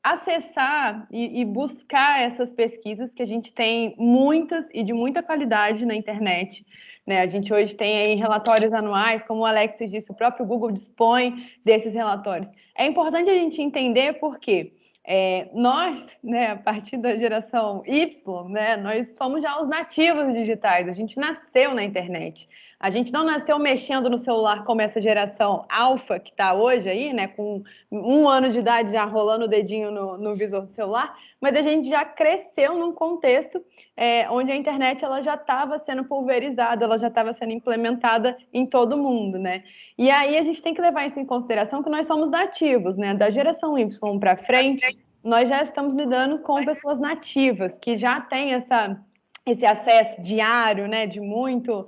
B: acessar e buscar essas pesquisas, que a gente tem muitas e de muita qualidade na internet, né? A gente hoje tem aí relatórios anuais, como o Alex disse, o próprio Google dispõe desses relatórios. É importante a gente entender porque nós, né, a partir da geração Y, né, nós somos já os nativos digitais, a gente nasceu na internet. A gente não nasceu mexendo no celular como essa geração alfa que está hoje aí, né, com 1 ano de idade já rolando o dedinho no visor do celular, mas a gente já cresceu num contexto onde a internet ela já estava sendo pulverizada, ela já estava sendo implementada em todo mundo, né? E aí a gente tem que levar isso em consideração, que nós somos nativos, né? Da geração Y para frente, nós já estamos lidando com pessoas nativas, que já têm esse acesso diário, né, de muita,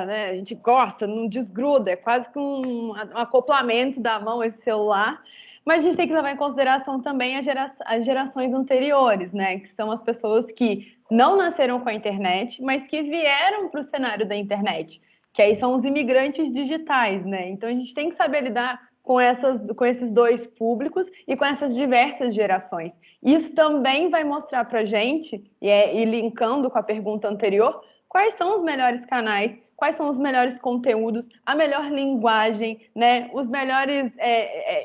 B: né, a gente gosta, não desgruda, é quase que um acoplamento da mão esse celular, mas a gente tem que levar em consideração também as gerações anteriores, né, que são as pessoas que não nasceram com a internet, mas que vieram para o cenário da internet, que aí são os imigrantes digitais, né, então a gente tem que saber lidar com esses dois públicos e com essas diversas gerações. Isso também vai mostrar para a gente, e linkando com a pergunta anterior, quais são os melhores canais, quais são os melhores conteúdos, a melhor linguagem, né, os melhores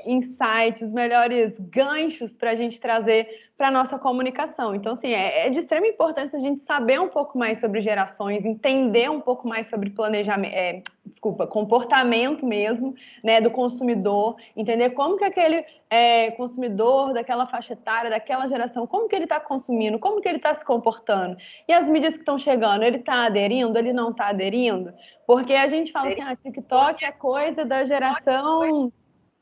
B: insights, os melhores ganchos para a gente trazer para a nossa comunicação. Então, assim, é de extrema importância a gente saber um pouco mais sobre gerações, entender um pouco mais sobre comportamento mesmo, né, do consumidor, entender como que aquele consumidor daquela faixa etária, daquela geração, como que ele está consumindo, como que ele está se comportando. E as mídias que estão chegando, ele está aderindo, ele não está aderindo? Porque a gente fala assim, TikTok é coisa da geração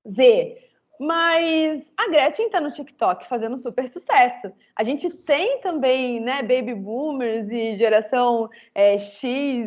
B: Z. Mas a Gretchen está no TikTok fazendo super sucesso. A gente tem também, né, baby boomers e geração X.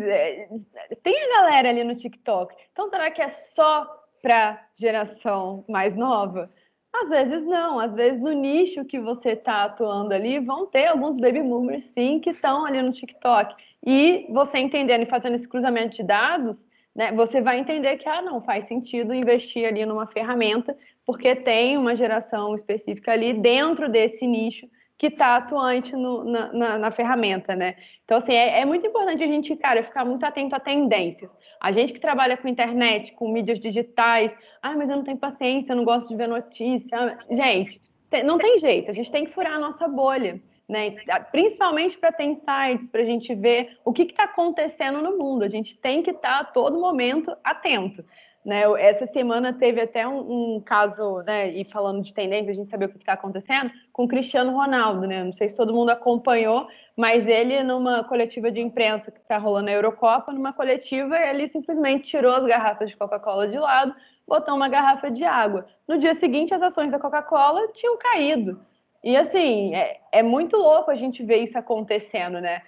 B: Tem a galera ali no TikTok. Então, será que é só para geração mais nova? Às vezes não. Às vezes, no nicho que você está atuando ali, vão ter alguns baby boomers, sim, que estão ali no TikTok. E você entendendo e fazendo esse cruzamento de dados, né, você vai entender que, não, faz sentido investir ali numa ferramenta porque tem uma geração específica ali dentro desse nicho que está atuante na ferramenta, né? Então, assim, é muito importante a gente, cara, ficar muito atento a tendências. A gente que trabalha com internet, com mídias digitais, mas eu não tenho paciência, eu não gosto de ver notícia. Gente, não tem jeito, a gente tem que furar a nossa bolha, né? Principalmente para ter insights, para a gente ver o que está acontecendo no mundo. A gente tem que estar a todo momento atento. Né, essa semana teve até um caso, né, e falando de tendência, a gente saber o que está acontecendo, com o Cristiano Ronaldo, né? Não sei se todo mundo acompanhou, mas ele, numa coletiva de imprensa que está rolando a Eurocopa, numa coletiva, ele simplesmente tirou as garrafas de Coca-Cola de lado, botou uma garrafa de água. No dia seguinte, as ações da Coca-Cola tinham caído. E assim, é muito louco a gente ver isso acontecendo, né?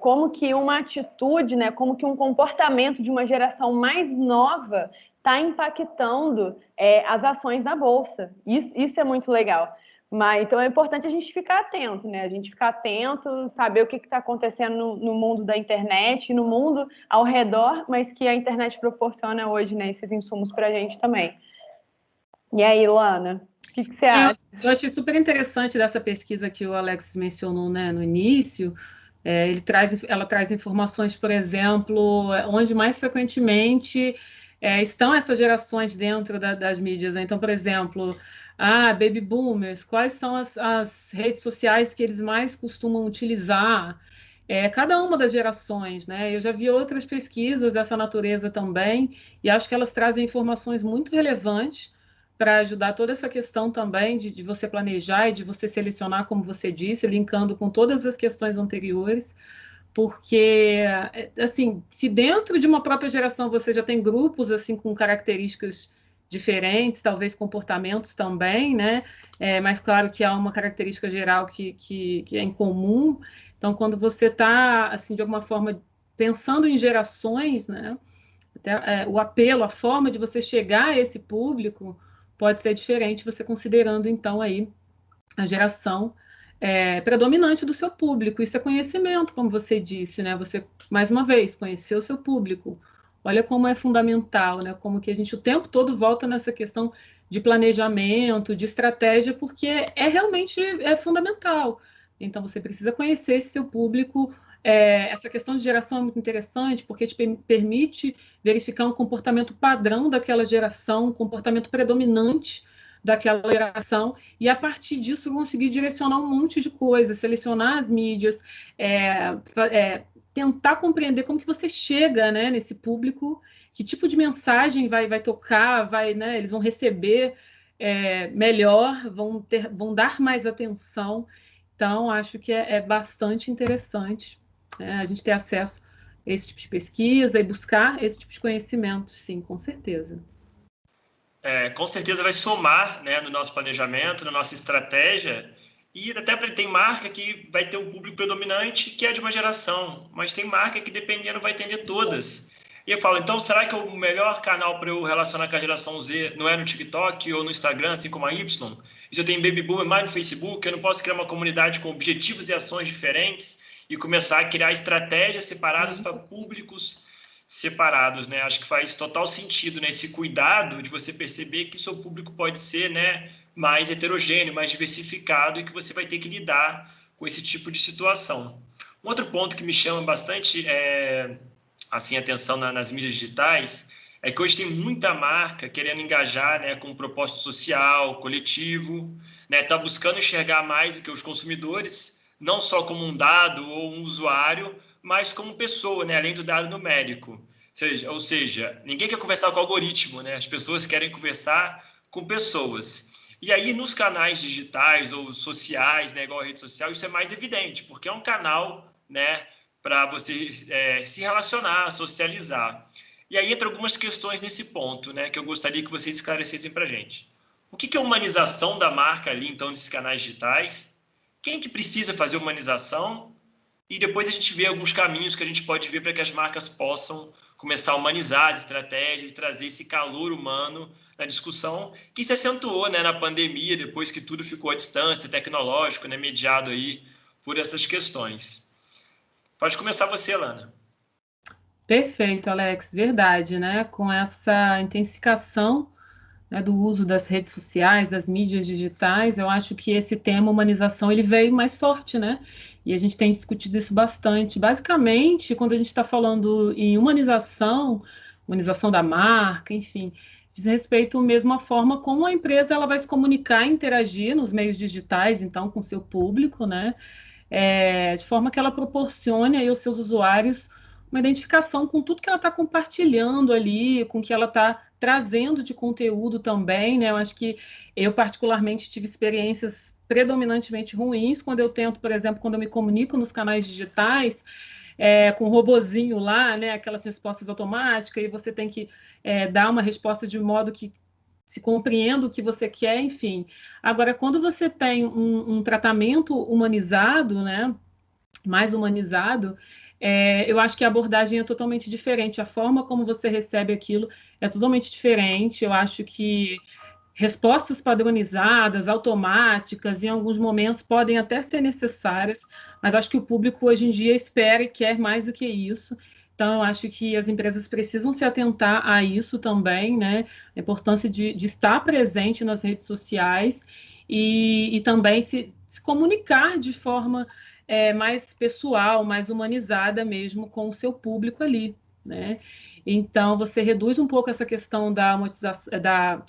B: Como que uma atitude, né? Como que um comportamento de uma geração mais nova está impactando as ações da Bolsa. Isso é muito legal. Mas então é importante a gente ficar atento, né? A gente ficar atento, saber o que está acontecendo no mundo da internet, no mundo ao redor, mas que a internet proporciona hoje, né? Esses insumos para a gente também. E aí, Luana? O que você acha?
C: Eu achei super interessante dessa pesquisa que o Alex mencionou, né, no início. Ela traz informações, por exemplo, onde mais frequentemente estão essas gerações dentro das mídias, né? Então, por exemplo, baby boomers, quais são as redes sociais que eles mais costumam utilizar? Cada uma das gerações, né? Eu já vi outras pesquisas dessa natureza também, e acho que elas trazem informações muito relevantes para ajudar toda essa questão também de você planejar e de você selecionar, como você disse, linkando com todas as questões anteriores, porque, assim, se dentro de uma própria geração você já tem grupos, assim, com características diferentes, talvez comportamentos também, né? Mas claro que há uma característica geral que é em comum. Então, quando você está, assim, de alguma forma, pensando em gerações, né? Até, o apelo, a forma de você chegar a esse público pode ser diferente, você considerando, então, aí a geração predominante do seu público. Isso é conhecimento, como você disse, né? Você, mais uma vez, conhecer o seu público. Olha como é fundamental, né? Como que a gente o tempo todo volta nessa questão de planejamento, de estratégia, porque realmente fundamental. Então, você precisa conhecer esse seu público. Essa questão de geração é muito interessante, porque te permite verificar um comportamento padrão daquela geração, um comportamento predominante daquela geração, e a partir disso conseguir direcionar um monte de coisas, selecionar as mídias, tentar compreender como que você chega, né, nesse público, que tipo de mensagem vai tocar, né, eles vão receber melhor, vão dar mais atenção. Então, acho que é bastante interessante a gente ter acesso a esse tipo de pesquisa e buscar esse tipo de conhecimento, sim, com certeza.
A: Com certeza vai somar, né, no nosso planejamento, na nossa estratégia, e até tem marca que vai ter um público predominante que é de uma geração, mas tem marca que, dependendo, vai atender todas. E eu falo, então, será que o melhor canal para eu relacionar com a geração Z não é no TikTok ou no Instagram, assim como a Y? E se eu tenho Baby Boom mais no Facebook, eu não posso criar uma comunidade com objetivos e ações diferentes e começar a criar estratégias separadas para públicos separados, né? Acho que faz total sentido, né, esse cuidado de você perceber que seu público pode ser, né, mais heterogêneo, mais diversificado e que você vai ter que lidar com esse tipo de situação. Um outro ponto que me chama bastante assim, atenção nas mídias digitais é que hoje tem muita marca querendo engajar, né, com um propósito social, coletivo, né, tá buscando enxergar mais do que os consumidores, não só como um dado ou um usuário, mas como pessoa, né? Além do dado numérico. Ou seja, ninguém quer conversar com o algoritmo, né? As pessoas querem conversar com pessoas. E aí, nos canais digitais ou sociais, né, igual a rede social, isso é mais evidente, porque é um canal, né, para você se relacionar, socializar. E aí entra algumas questões nesse ponto, né, que eu gostaria que vocês esclarecessem para a gente. O que é a humanização da marca ali, então, nesses canais digitais? Quem que precisa fazer humanização? E depois a gente vê alguns caminhos que a gente pode ver para que as marcas possam começar a humanizar as estratégias e trazer esse calor humano na discussão que se acentuou, né, na pandemia, depois que tudo ficou à distância, tecnológico, né, mediado aí por essas questões. Pode começar você, Alana.
C: Perfeito, Alex, verdade, né? Com essa intensificação, né, do uso das redes sociais, das mídias digitais, eu acho que esse tema humanização ele veio mais forte, né? E a gente tem discutido isso bastante. Basicamente, quando a gente está falando em humanização, humanização da marca, enfim, diz respeito mesmo à forma como a empresa ela vai se comunicar e interagir nos meios digitais, então, com o seu público, né? De forma que ela proporcione aí aos seus usuários uma identificação com tudo que ela está compartilhando ali, com o que ela está trazendo de conteúdo também, né? Eu acho que eu, particularmente, tive experiências predominantemente ruins quando eu tento, por exemplo, quando eu me comunico nos canais digitais, com o robozinho lá, né? Aquelas respostas automáticas, e você tem que dar uma resposta de modo que se compreenda o que você quer, enfim. Agora, quando você tem um tratamento humanizado, né? Mais humanizado, eu acho que a abordagem é totalmente diferente. A forma como você recebe aquilo é totalmente diferente. Eu acho que respostas padronizadas, automáticas, em alguns momentos podem até ser necessárias, mas acho que o público hoje em dia espera e quer mais do que isso. Então, eu acho que as empresas precisam se atentar a isso também, né? A importância de estar presente nas redes sociais e também se comunicar de forma mais pessoal, mais humanizada mesmo com o seu público ali, né? Então, você reduz um pouco essa questão da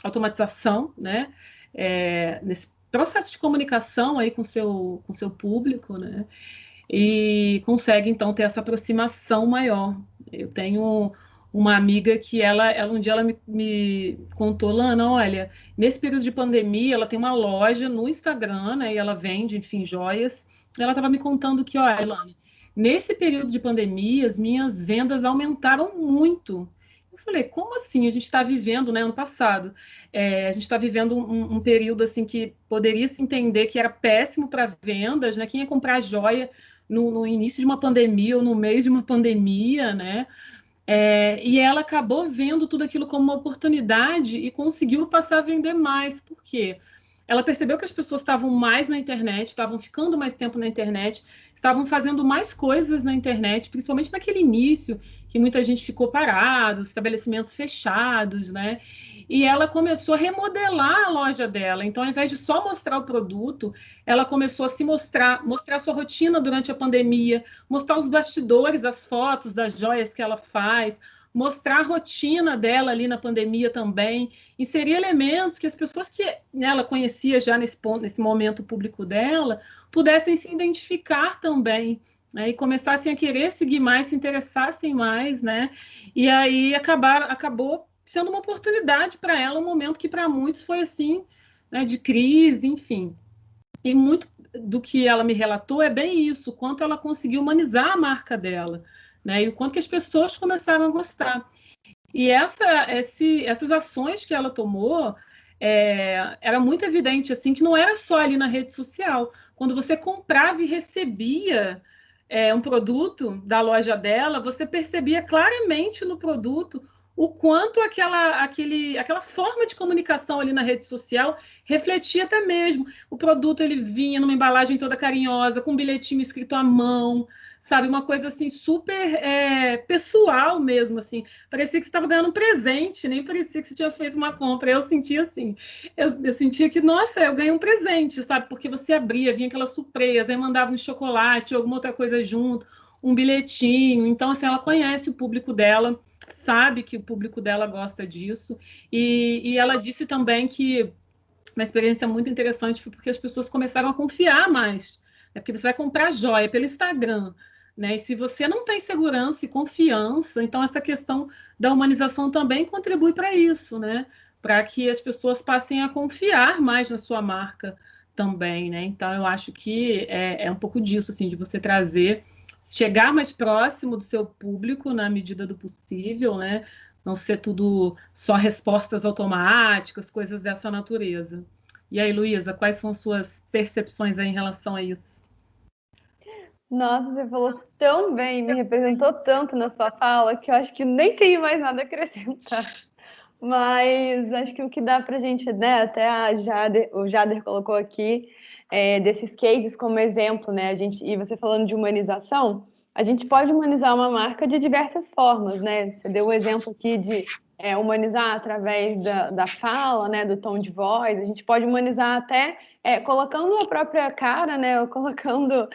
C: automatização, né? Nesse processo de comunicação aí com o seu público, né? E consegue, então, ter essa aproximação maior. Eu tenho uma amiga que um dia ela me contou, Lana, olha, nesse período de pandemia, ela tem uma loja no Instagram, né? E ela vende, enfim, joias. Ela estava me contando que, olha, Lana, nesse período de pandemia, as minhas vendas aumentaram muito. Eu falei, como assim? A gente está vivendo, né? Ano passado, a gente está vivendo um período assim que poderia se entender que era péssimo para vendas, né? Quem ia comprar joia no início de uma pandemia ou no meio de uma pandemia, né? E ela acabou vendo tudo aquilo como uma oportunidade e conseguiu passar a vender mais. Por quê? Ela percebeu que as pessoas estavam mais na internet, estavam ficando mais tempo na internet, estavam fazendo mais coisas na internet, principalmente naquele início, que muita gente ficou parado, estabelecimentos fechados, né? E ela começou a remodelar a loja dela. Então, ao invés de só mostrar o produto, ela começou a se mostrar sua rotina durante a pandemia, mostrar os bastidores, as fotos das joias que ela faz, mostrar a rotina dela ali na pandemia também, inserir elementos que as pessoas que ela conhecia já nesse momento público dela pudessem se identificar também, né, e começassem a querer seguir mais, se interessassem mais, né? E aí acabou sendo uma oportunidade para ela, um momento que para muitos foi assim, né, de crise, enfim. E muito do que ela me relatou é bem isso, o quanto ela conseguiu humanizar a marca dela, né? E o quanto que as pessoas começaram a gostar. E essas ações que ela tomou, era muito evidente assim que não era só ali na rede social. Quando você comprava e recebia um produto da loja dela, você percebia claramente no produto o quanto aquela forma de comunicação ali na rede social refletia até mesmo. O produto ele vinha numa embalagem toda carinhosa, com um bilhetinho escrito à mão, sabe? Uma coisa assim super pessoal mesmo, assim. Parecia que você estava ganhando um presente, nem parecia que você tinha feito uma compra. Eu sentia assim, eu sentia que, nossa, eu ganhei um presente, sabe? Porque você abria, vinha aquela surpresa, aí mandava um chocolate, alguma outra coisa junto, um bilhetinho. Então, assim, ela conhece o público dela, sabe que o público dela gosta disso. E ela disse também que uma experiência muito interessante foi porque as pessoas começaram a confiar mais. Porque você vai comprar joia pelo Instagram, né? E se você não tem segurança e confiança, então essa questão da humanização também contribui para isso, né? Para que as pessoas passem a confiar mais na sua marca também, né? Então eu acho que é um pouco disso, assim, de você trazer, chegar mais próximo do seu público na medida do possível, né? não ser tudo só respostas automáticas, coisas dessa natureza. E aí, Luísa, quais são suas percepções aí em relação a isso?
B: Nossa, você falou tão bem, me representou tanto na sua fala, que eu acho que nem tenho mais nada a acrescentar. Mas acho que o que dá para a gente, né, até o Jader colocou aqui, desses cases como exemplo, né, e você falando de humanização, a gente pode humanizar uma marca de diversas formas, né? Você deu o exemplo aqui de humanizar através da fala, né, do tom de voz, a gente pode humanizar até colocando a própria cara, né, ou colocando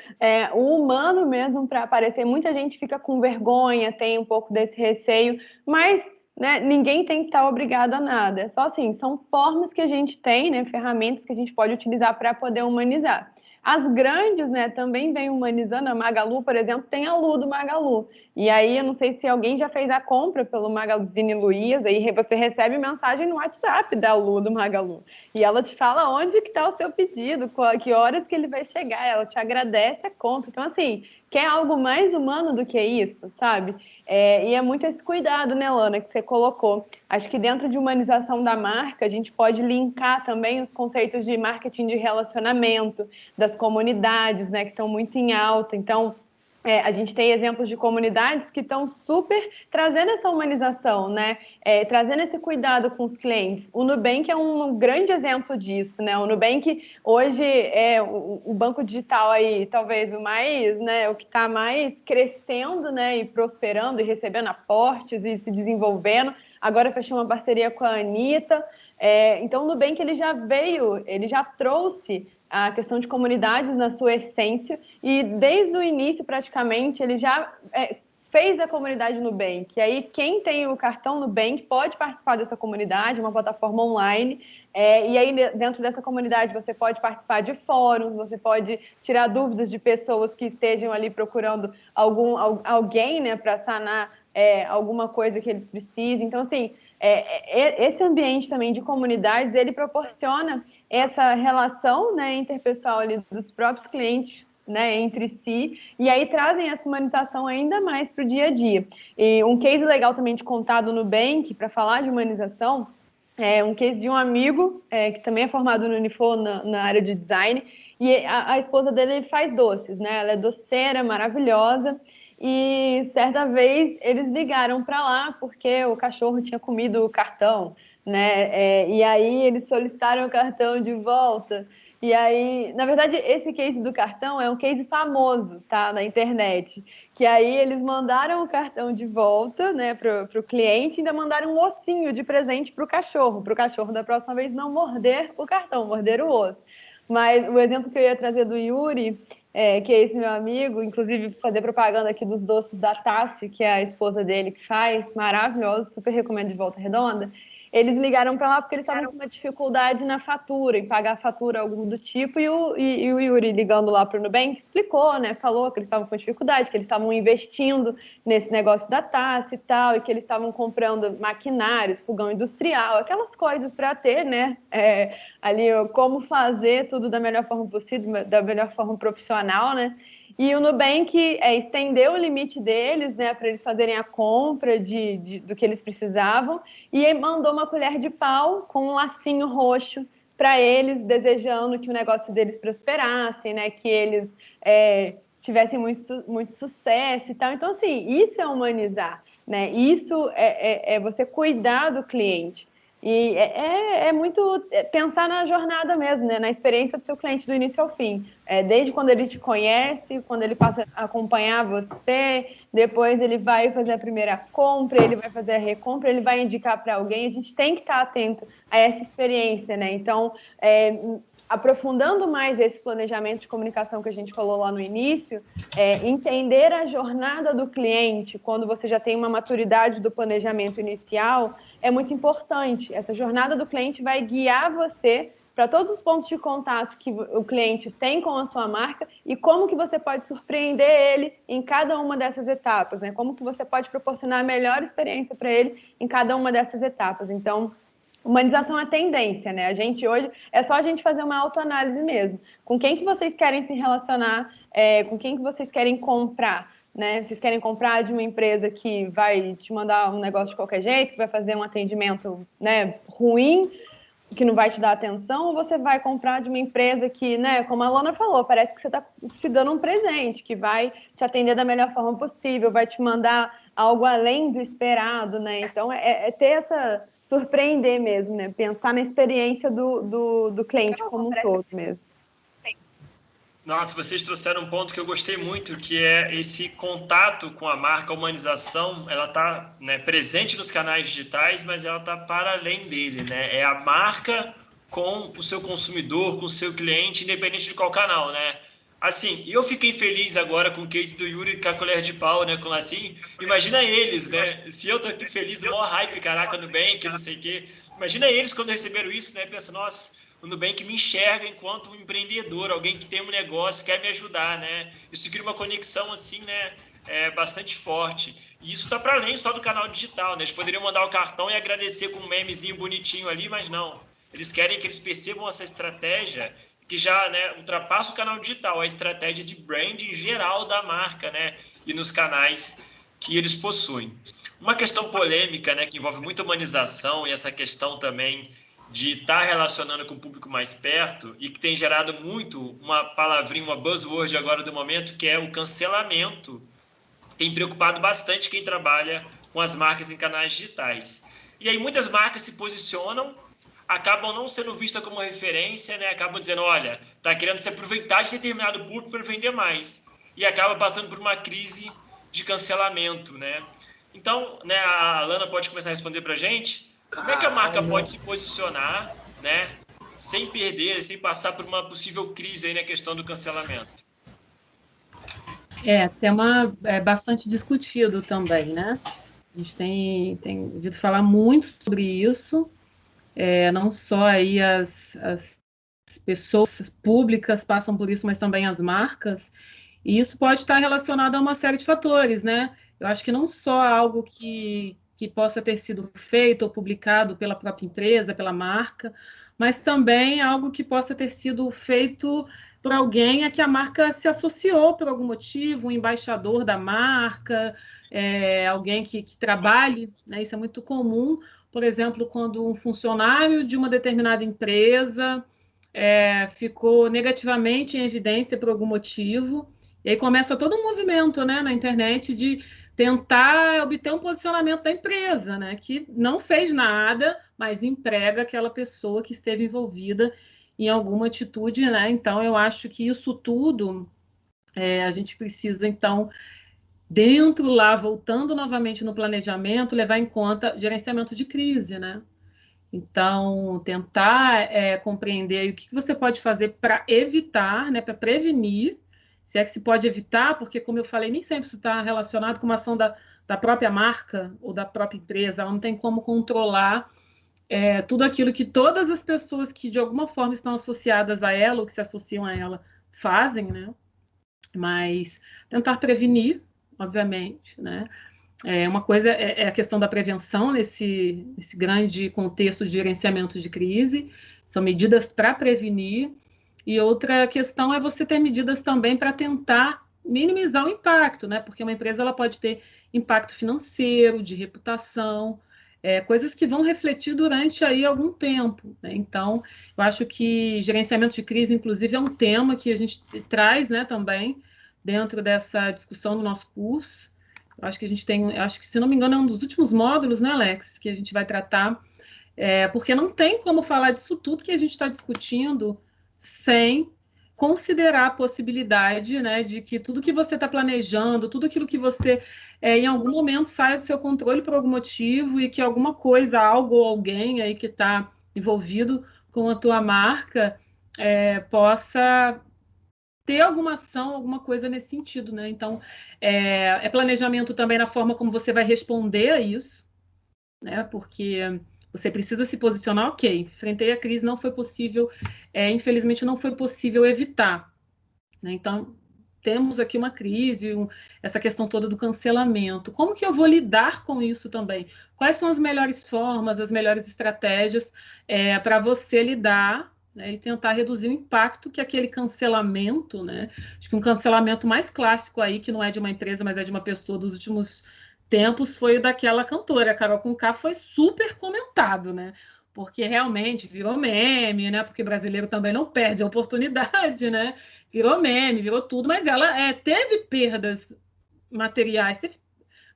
B: o humano mesmo para aparecer. Muita gente fica com vergonha, tem um pouco desse receio, mas né, ninguém tem que estar obrigado a nada. É só assim, são formas que a gente tem, né, ferramentas que a gente pode utilizar para poder humanizar. As grandes, né, também vem humanizando. A Magalu, por exemplo, tem a Lu do Magalu. E aí, eu não sei se alguém já fez a compra pelo Magazine Luiza, e você recebe mensagem no WhatsApp da Lu do Magalu. E ela te fala onde que está o seu pedido, que horas que ele vai chegar. Ela te agradece a compra. Então, assim, quer algo mais humano do que isso, sabe? E é muito esse cuidado, né, Lana, que você colocou. Acho que dentro de humanização da marca, a gente pode linkar também os conceitos de marketing de relacionamento, das comunidades, né, que estão muito em alta. Então, a gente tem exemplos de comunidades que estão super trazendo essa humanização, né? Trazendo esse cuidado com os clientes. O Nubank é um grande exemplo disso, né? O Nubank hoje é o banco digital aí, talvez o mais, né? O que está mais crescendo, né? E prosperando e recebendo aportes e se desenvolvendo. Agora fechou uma parceria com a Anitta. Então o Nubank ele já trouxe a questão de comunidades na sua essência, e desde o início, praticamente, ele já fez a comunidade Nubank. E aí, quem tem o cartão Nubank pode participar dessa comunidade, uma plataforma online, e aí, dentro dessa comunidade, você pode participar de fóruns, você pode tirar dúvidas de pessoas que estejam ali procurando alguém, né, para sanar alguma coisa que eles precisem. Então, assim, esse ambiente também de comunidades, ele proporciona essa relação, né, interpessoal ali dos próprios clientes, né, entre si, e aí trazem essa humanização ainda mais para o dia a dia. E um case legal também de contar do Nubank, para falar de humanização, é um case de um amigo que também é formado no Unifor na área de design, e a esposa dele faz doces, né? Ela é doceira, maravilhosa, e certa vez eles ligaram para lá porque o cachorro tinha comido o cartão, né? E aí eles solicitaram o cartão de volta. E aí, na verdade, esse case do cartão é um case famoso, tá? Na internet. Que aí eles mandaram o cartão de volta, né, pro cliente, e ainda mandaram um ossinho de presente pro cachorro da próxima vez não morder o cartão, morder o osso. Mas o exemplo que eu ia trazer do Yuri, que é esse meu amigo, inclusive fazer propaganda aqui dos doces da Tassi, que é a esposa dele que faz, maravilhoso, super recomendo de Volta Redonda. Eles ligaram para lá porque eles estavam com uma dificuldade na fatura, em pagar a fatura, algum do tipo, e o Yuri ligando lá para o Nubank explicou, né? Falou que eles estavam com dificuldade, que eles estavam investindo nesse negócio da taça e tal, e que eles estavam comprando maquinários, fogão industrial, aquelas coisas para ter, né? Ali como fazer tudo da melhor forma possível, da melhor forma profissional, né? E o Nubank estendeu o limite deles, né, para eles fazerem a compra do que eles precisavam, e mandou uma colher de pau com um lacinho roxo para eles, desejando que o negócio deles prosperasse, né, que eles tivessem muito sucesso e tal. Então, assim, isso é humanizar, né? Isso é você cuidar do cliente. E é muito pensar na jornada mesmo, né? Na experiência do seu cliente do início ao fim. Desde quando ele te conhece, quando ele passa a acompanhar você, depois ele vai fazer a primeira compra, ele vai fazer a recompra, ele vai indicar para alguém. A gente tem que estar atento a essa experiência, né? Então, aprofundando mais esse planejamento de comunicação que a gente falou lá no início, entender a jornada do cliente quando você já tem uma maturidade do planejamento inicial é muito importante. Essa jornada do cliente vai guiar você para todos os pontos de contato que o cliente tem com a sua marca e como que você pode surpreender ele em cada uma dessas etapas, né? Como que você pode proporcionar a melhor experiência para ele em cada uma dessas etapas. Então, humanização é tendência, né? A gente hoje, é só a gente fazer uma autoanálise mesmo. Com quem que vocês querem se relacionar? Com quem que vocês querem comprar? né? Vocês querem comprar de uma empresa que vai te mandar um negócio de qualquer jeito, que vai fazer um atendimento, né, ruim, que não vai te dar atenção, ou você vai comprar de uma empresa que, né, como a Lona falou, parece que você está se dando um presente, que vai te atender da melhor forma possível, vai te mandar algo além do esperado, né? Então, ter essa... surpreender mesmo, né? Pensar na experiência do cliente como um todo mesmo.
A: Nossa, vocês trouxeram um ponto que eu gostei muito, que é esse contato com a marca, a humanização, ela está, né, presente nos canais digitais, mas ela está para além dele, né? É a marca com o seu consumidor, com o seu cliente, independente de qual canal, né? Assim, eu fiquei feliz agora com o case do Yuri com a colher de pau, né? Com assim, imagina eles, né? Se eu tô aqui feliz do maior hype, caraca, Nubank, não sei o quê. Imagina eles quando receberam isso, né? Pensa, nossa, o Nubank me enxerga enquanto um empreendedor, alguém que tem um negócio, quer me ajudar, né? Isso cria uma conexão, assim, né? Bastante forte. E isso está para além só do canal digital, né? Eles poderiam mandar o cartão e agradecer com um memezinho bonitinho ali, mas não. Eles querem que eles percebam essa estratégia que já, né, ultrapassa o canal digital, a estratégia de branding geral da marca, né? E nos canais que eles possuem. Uma questão polêmica, né, que envolve muita humanização e essa questão também de estar relacionando com o público mais perto e que tem gerado muito uma palavrinha, uma buzzword agora do momento, que é o cancelamento. Tem preocupado bastante quem trabalha com as marcas em canais digitais. E aí muitas marcas se posicionam, acabam não sendo vistas como referência, né? Acabam dizendo, olha, está querendo se aproveitar de determinado público para vender mais. E acaba passando por uma crise de cancelamento, né? Então, né, a Alana pode começar a responder para a gente. Como é que a marca pode se posicionar, né, sem perder, sem passar por uma possível crise aí na questão do cancelamento?
C: Tema bastante discutido também, né? A gente tem ouvido falar muito sobre isso, não só aí as pessoas públicas passam por isso, mas também as marcas, e isso pode estar relacionado a uma série de fatores, né? Eu acho que não só algo que possa ter sido feito ou publicado pela própria empresa, pela marca, mas também algo que possa ter sido feito por alguém a que a marca se associou por algum motivo, um embaixador da marca, alguém que trabalhe, né? Isso é muito comum, por exemplo, quando um funcionário de uma determinada empresa ficou negativamente em evidência por algum motivo, e aí começa todo um movimento, né, na internet de tentar obter um posicionamento da empresa, né, que não fez nada, mas emprega aquela pessoa que esteve envolvida em alguma atitude, né? Então, eu acho que isso tudo a gente precisa, então, dentro lá, voltando novamente no planejamento, levar em conta gerenciamento de crise, né? Então, tentar compreender o que você pode fazer para evitar, né, para prevenir, se é que se pode evitar, porque, como eu falei, nem sempre isso está relacionado com uma ação da própria marca ou da própria empresa, ela não tem como controlar tudo aquilo que todas as pessoas que, de alguma forma, estão associadas a ela ou que se associam a ela fazem, né? Mas tentar prevenir, obviamente, né? Uma coisa é a questão da prevenção nesse grande contexto de gerenciamento de crise, são medidas para prevenir, e outra questão é você ter medidas também para tentar minimizar o impacto, né? Porque uma empresa ela pode ter impacto financeiro, de reputação, coisas que vão refletir durante aí algum tempo, né? Então, eu acho que gerenciamento de crise, inclusive, é um tema que a gente traz, né, também dentro dessa discussão do nosso curso. Acho que a gente tem, acho que, se não me engano, é um dos últimos módulos, né, Alex, que a gente vai tratar, porque não tem como falar disso tudo que a gente está discutindo sem considerar a possibilidade, né, de que tudo que você está planejando, tudo aquilo que você, em algum momento, saia do seu controle por algum motivo e que alguma coisa, algo ou alguém aí que está envolvido com a tua marca possa ter alguma ação, alguma coisa nesse sentido, né? Então, planejamento também na forma como você vai responder a isso, né? Porque você precisa se posicionar, ok, enfrentei a crise, não foi possível, infelizmente não foi possível evitar, né? Então, temos aqui uma crise, essa questão toda do cancelamento. Como que eu vou lidar com isso também? Quais são as melhores formas, as melhores estratégias para você lidar, né, e tentar reduzir o impacto que aquele cancelamento, né? Acho que um cancelamento mais clássico aí, que não é de uma empresa, mas é de uma pessoa dos últimos tempos, foi o daquela cantora, a Carol Conká, foi super comentado, né? Porque realmente virou meme, né? Porque brasileiro também não perde a oportunidade, né? Virou meme, virou tudo, mas ela teve perdas materiais, teve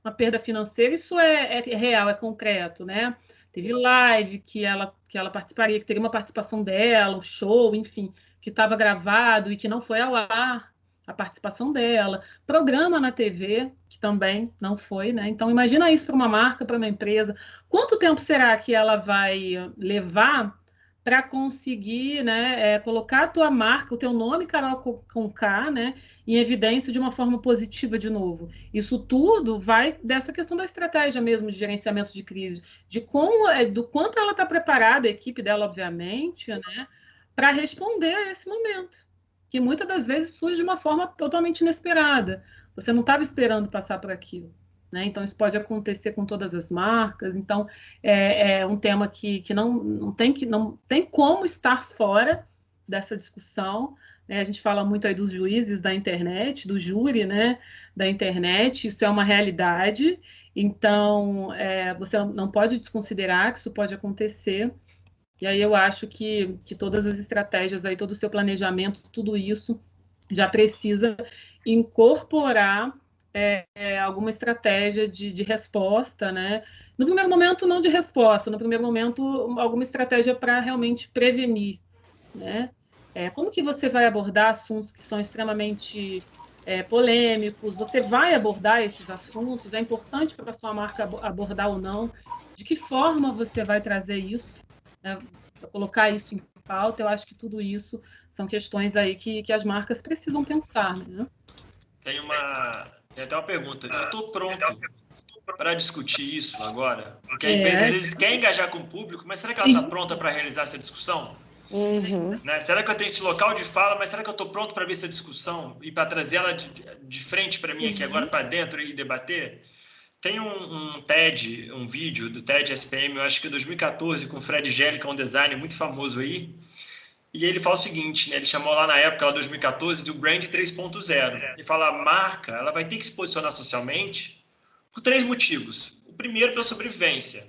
C: uma perda financeira, isso é real, é concreto, né? Teve live que ela participaria, que teria uma participação dela, um show, enfim, que estava gravado e que não foi ao ar a participação dela. Programa na TV, que também não foi, né? Então, imagina isso para uma marca, para uma empresa. Quanto tempo será que ela vai levar para conseguir, né, colocar a tua marca, o teu nome, Carol com K, né, em evidência de uma forma positiva de novo? Isso tudo vai dessa questão da estratégia mesmo de gerenciamento de crise, de como, do quanto ela está preparada, a equipe dela, obviamente, né, para responder a esse momento, que muitas das vezes surge de uma forma totalmente inesperada. Você não estava esperando passar por aquilo. Né? Então, isso pode acontecer com todas as marcas. Então, é um tema que não tem como estar fora dessa discussão. Né? A gente fala muito aí dos juízes da internet, do júri, né? Da internet, isso é uma realidade. Então, você não pode desconsiderar que isso pode acontecer. E aí eu acho que todas as estratégias aí, todo o seu planejamento, tudo isso já precisa incorporar alguma estratégia de resposta, né? No primeiro momento, não de resposta, no primeiro momento, alguma estratégia para realmente prevenir, né? Como que você vai abordar assuntos que são extremamente polêmicos? Você vai abordar esses assuntos? É importante para a sua marca abordar ou não? De que forma você vai trazer isso, né? Colocar isso em pauta? Eu acho que tudo isso são questões aí que as marcas precisam pensar, né?
A: Tem até uma pergunta. Eu estou pronto para discutir isso agora? Porque a empresa às vezes quer engajar com o público, mas será que ela está pronta para realizar essa discussão?
B: Uhum.
A: Né? Será que eu tenho esse local de fala, mas será que eu estou pronto para ver essa discussão e para trazer ela de frente para mim aqui agora para dentro e debater? Tem um TED, um vídeo do TED SPM, eu acho que é 2014, com o Fred Gélica, um designer muito famoso aí, e ele fala o seguinte, né? Ele chamou lá na época, lá 2014, do Brand 3.0. Ele fala, a marca ela vai ter que se posicionar socialmente por 3 motivos. O primeiro, pela sobrevivência.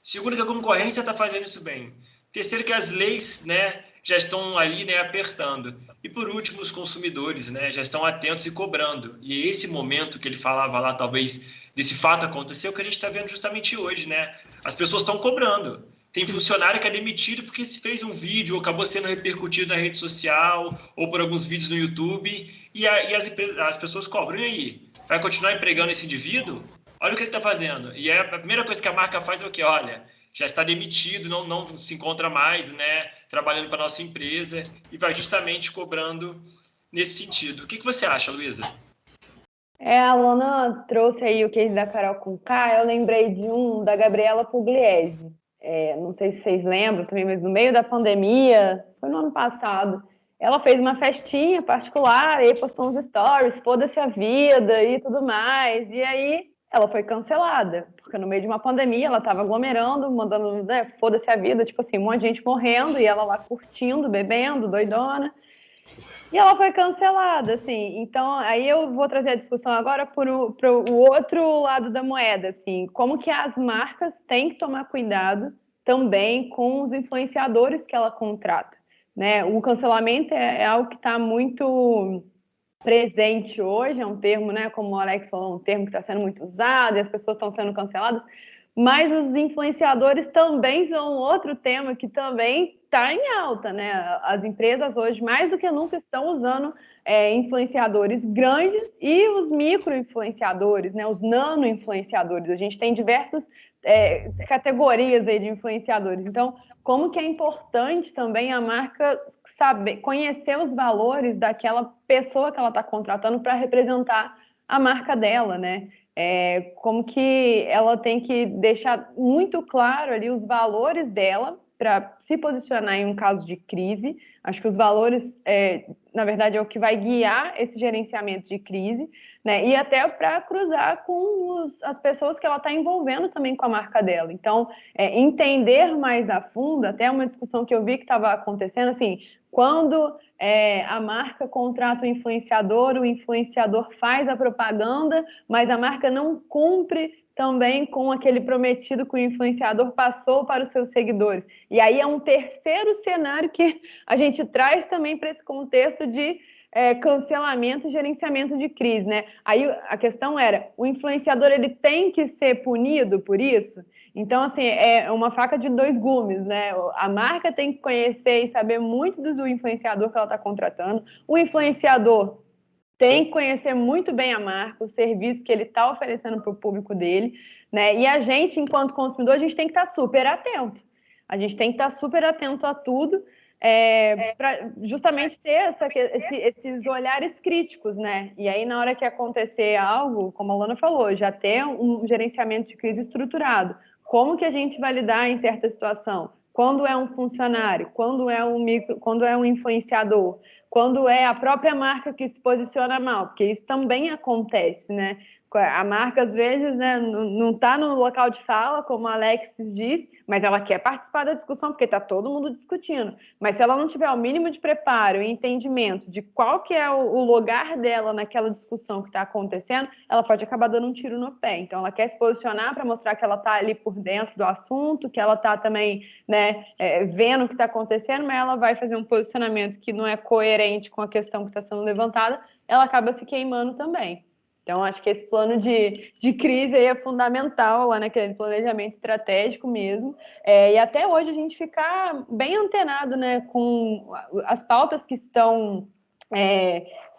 A: Segundo, que a concorrência está fazendo isso bem. Terceiro, que as leis, né, já estão ali, né, apertando. E por último, os consumidores, né, já estão atentos e cobrando. E esse momento que ele falava lá, talvez, desse fato aconteceu, que a gente está vendo justamente hoje, né? As pessoas estão cobrando. Tem funcionário que é demitido porque se fez um vídeo ou acabou sendo repercutido na rede social ou por alguns vídeos no YouTube e as pessoas cobram. E aí? Vai continuar empregando esse indivíduo? Olha o que ele está fazendo. E a primeira coisa que a marca faz é o quê? Olha, já está demitido, não se encontra mais, né, trabalhando para a nossa empresa e vai justamente cobrando nesse sentido. O que você acha, Luísa?
B: A Lona trouxe aí o case da Carol Conká, eu lembrei de um da Gabriela Pugliese. Não sei se vocês lembram também, mas no meio da pandemia, foi no ano passado, ela fez uma festinha particular, e aí postou uns stories, foda-se a vida e tudo mais. E aí ela foi cancelada, porque no meio de uma pandemia ela estava aglomerando, mandando, né, foda-se a vida, tipo assim, um monte de gente morrendo, e ela lá curtindo, bebendo, doidona. E ela foi cancelada, assim. Então, aí eu vou trazer a discussão agora para o outro lado da moeda, assim. Como que as marcas têm que tomar cuidado também com os influenciadores que ela contrata, né? O cancelamento é algo que está muito presente hoje, é um termo, né? Como o Alex falou, um termo que está sendo muito usado e as pessoas estão sendo canceladas. Mas os influenciadores também são outro tema que também está em alta, né? As empresas hoje, mais do que nunca, estão usando influenciadores grandes e os micro-influenciadores, né? Os nano-influenciadores. A gente tem diversas categorias aí de influenciadores. Então, como que é importante também a marca saber, conhecer os valores daquela pessoa que ela está contratando para representar a marca dela, né? Como que ela tem que deixar muito claro ali os valores dela para se posicionar em um caso de crise. Acho que os valores, na verdade, é o que vai guiar esse gerenciamento de crise, né? E até para cruzar com as pessoas que ela está envolvendo também com a marca dela. Então, entender mais a fundo, até uma discussão que eu vi que estava acontecendo, assim, quando a marca contrata o influenciador faz a propaganda, mas a marca não cumpre também com aquele prometido que o influenciador passou para os seus seguidores. E aí é um terceiro cenário que a gente traz também para esse contexto de cancelamento e gerenciamento de crise, né? Aí a questão era, o influenciador ele tem que ser punido por isso? Então, assim, é uma faca de dois gumes, né? A marca tem que conhecer e saber muito do influenciador que ela está contratando. O influenciador tem que conhecer muito bem a marca, o serviço que ele está oferecendo para o público dele, né? E a gente, enquanto consumidor, a gente tem que estar super atento. A gente tem que estar super atento a tudo, para justamente ter esses olhares críticos, né? E aí, na hora que acontecer algo, como a Lana falou, já ter um gerenciamento de crise estruturado. Como que a gente vai lidar em certa situação? Quando é um funcionário? Quando é um influenciador? Quando é a própria marca que se posiciona mal? Porque isso também acontece, né? A marca, às vezes, né, não está no local de fala, como a Alexis disse, mas ela quer participar da discussão, porque está todo mundo discutindo. Mas se ela não tiver o mínimo de preparo e entendimento de qual que é o lugar dela naquela discussão que está acontecendo, ela pode acabar dando um tiro no pé. Então, ela quer se posicionar para mostrar que ela está ali por dentro do assunto, que ela está também, né, vendo o que está acontecendo, mas ela vai fazer um posicionamento que não é coerente com a questão que está sendo levantada, ela acaba se queimando também. Então, acho que esse plano de crise aí é fundamental lá naquele planejamento estratégico mesmo. E até hoje a gente ficar bem antenado, né, com as pautas que estão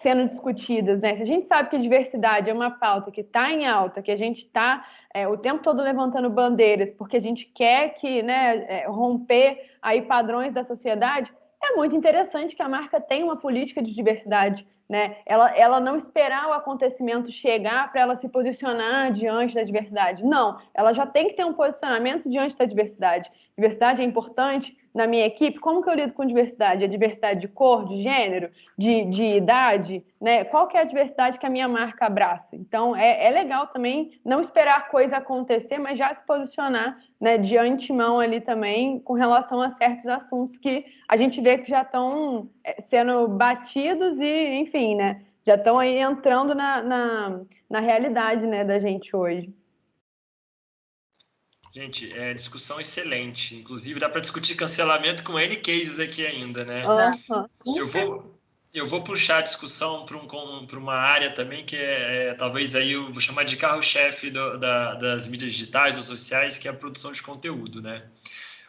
B: sendo discutidas, né? Se a gente sabe que a diversidade é uma pauta que está em alta, que a gente está o tempo todo levantando bandeiras, porque a gente quer que, né, romper aí padrões da sociedade, é muito interessante que a marca tenha uma política de diversidade, né? Ela não esperar o acontecimento chegar para ela se posicionar diante da diversidade. Não, ela já tem que ter um posicionamento diante da diversidade. Diversidade é importante na minha equipe. Como que eu lido com diversidade? A diversidade de cor, de gênero, de idade, né? Qual que é a diversidade que a minha marca abraça? Então, é legal também não esperar a coisa acontecer, mas já se posicionar, né, de antemão ali também com relação a certos assuntos que a gente vê que já estão sendo batidos e, enfim, né, já estão aí entrando na realidade, né, da gente hoje.
A: Gente, discussão excelente. Inclusive, dá para discutir cancelamento com N cases aqui ainda, né? Eu vou puxar a discussão para uma área também que talvez aí eu vou chamar de carro-chefe das mídias digitais ou sociais, que é a produção de conteúdo, né?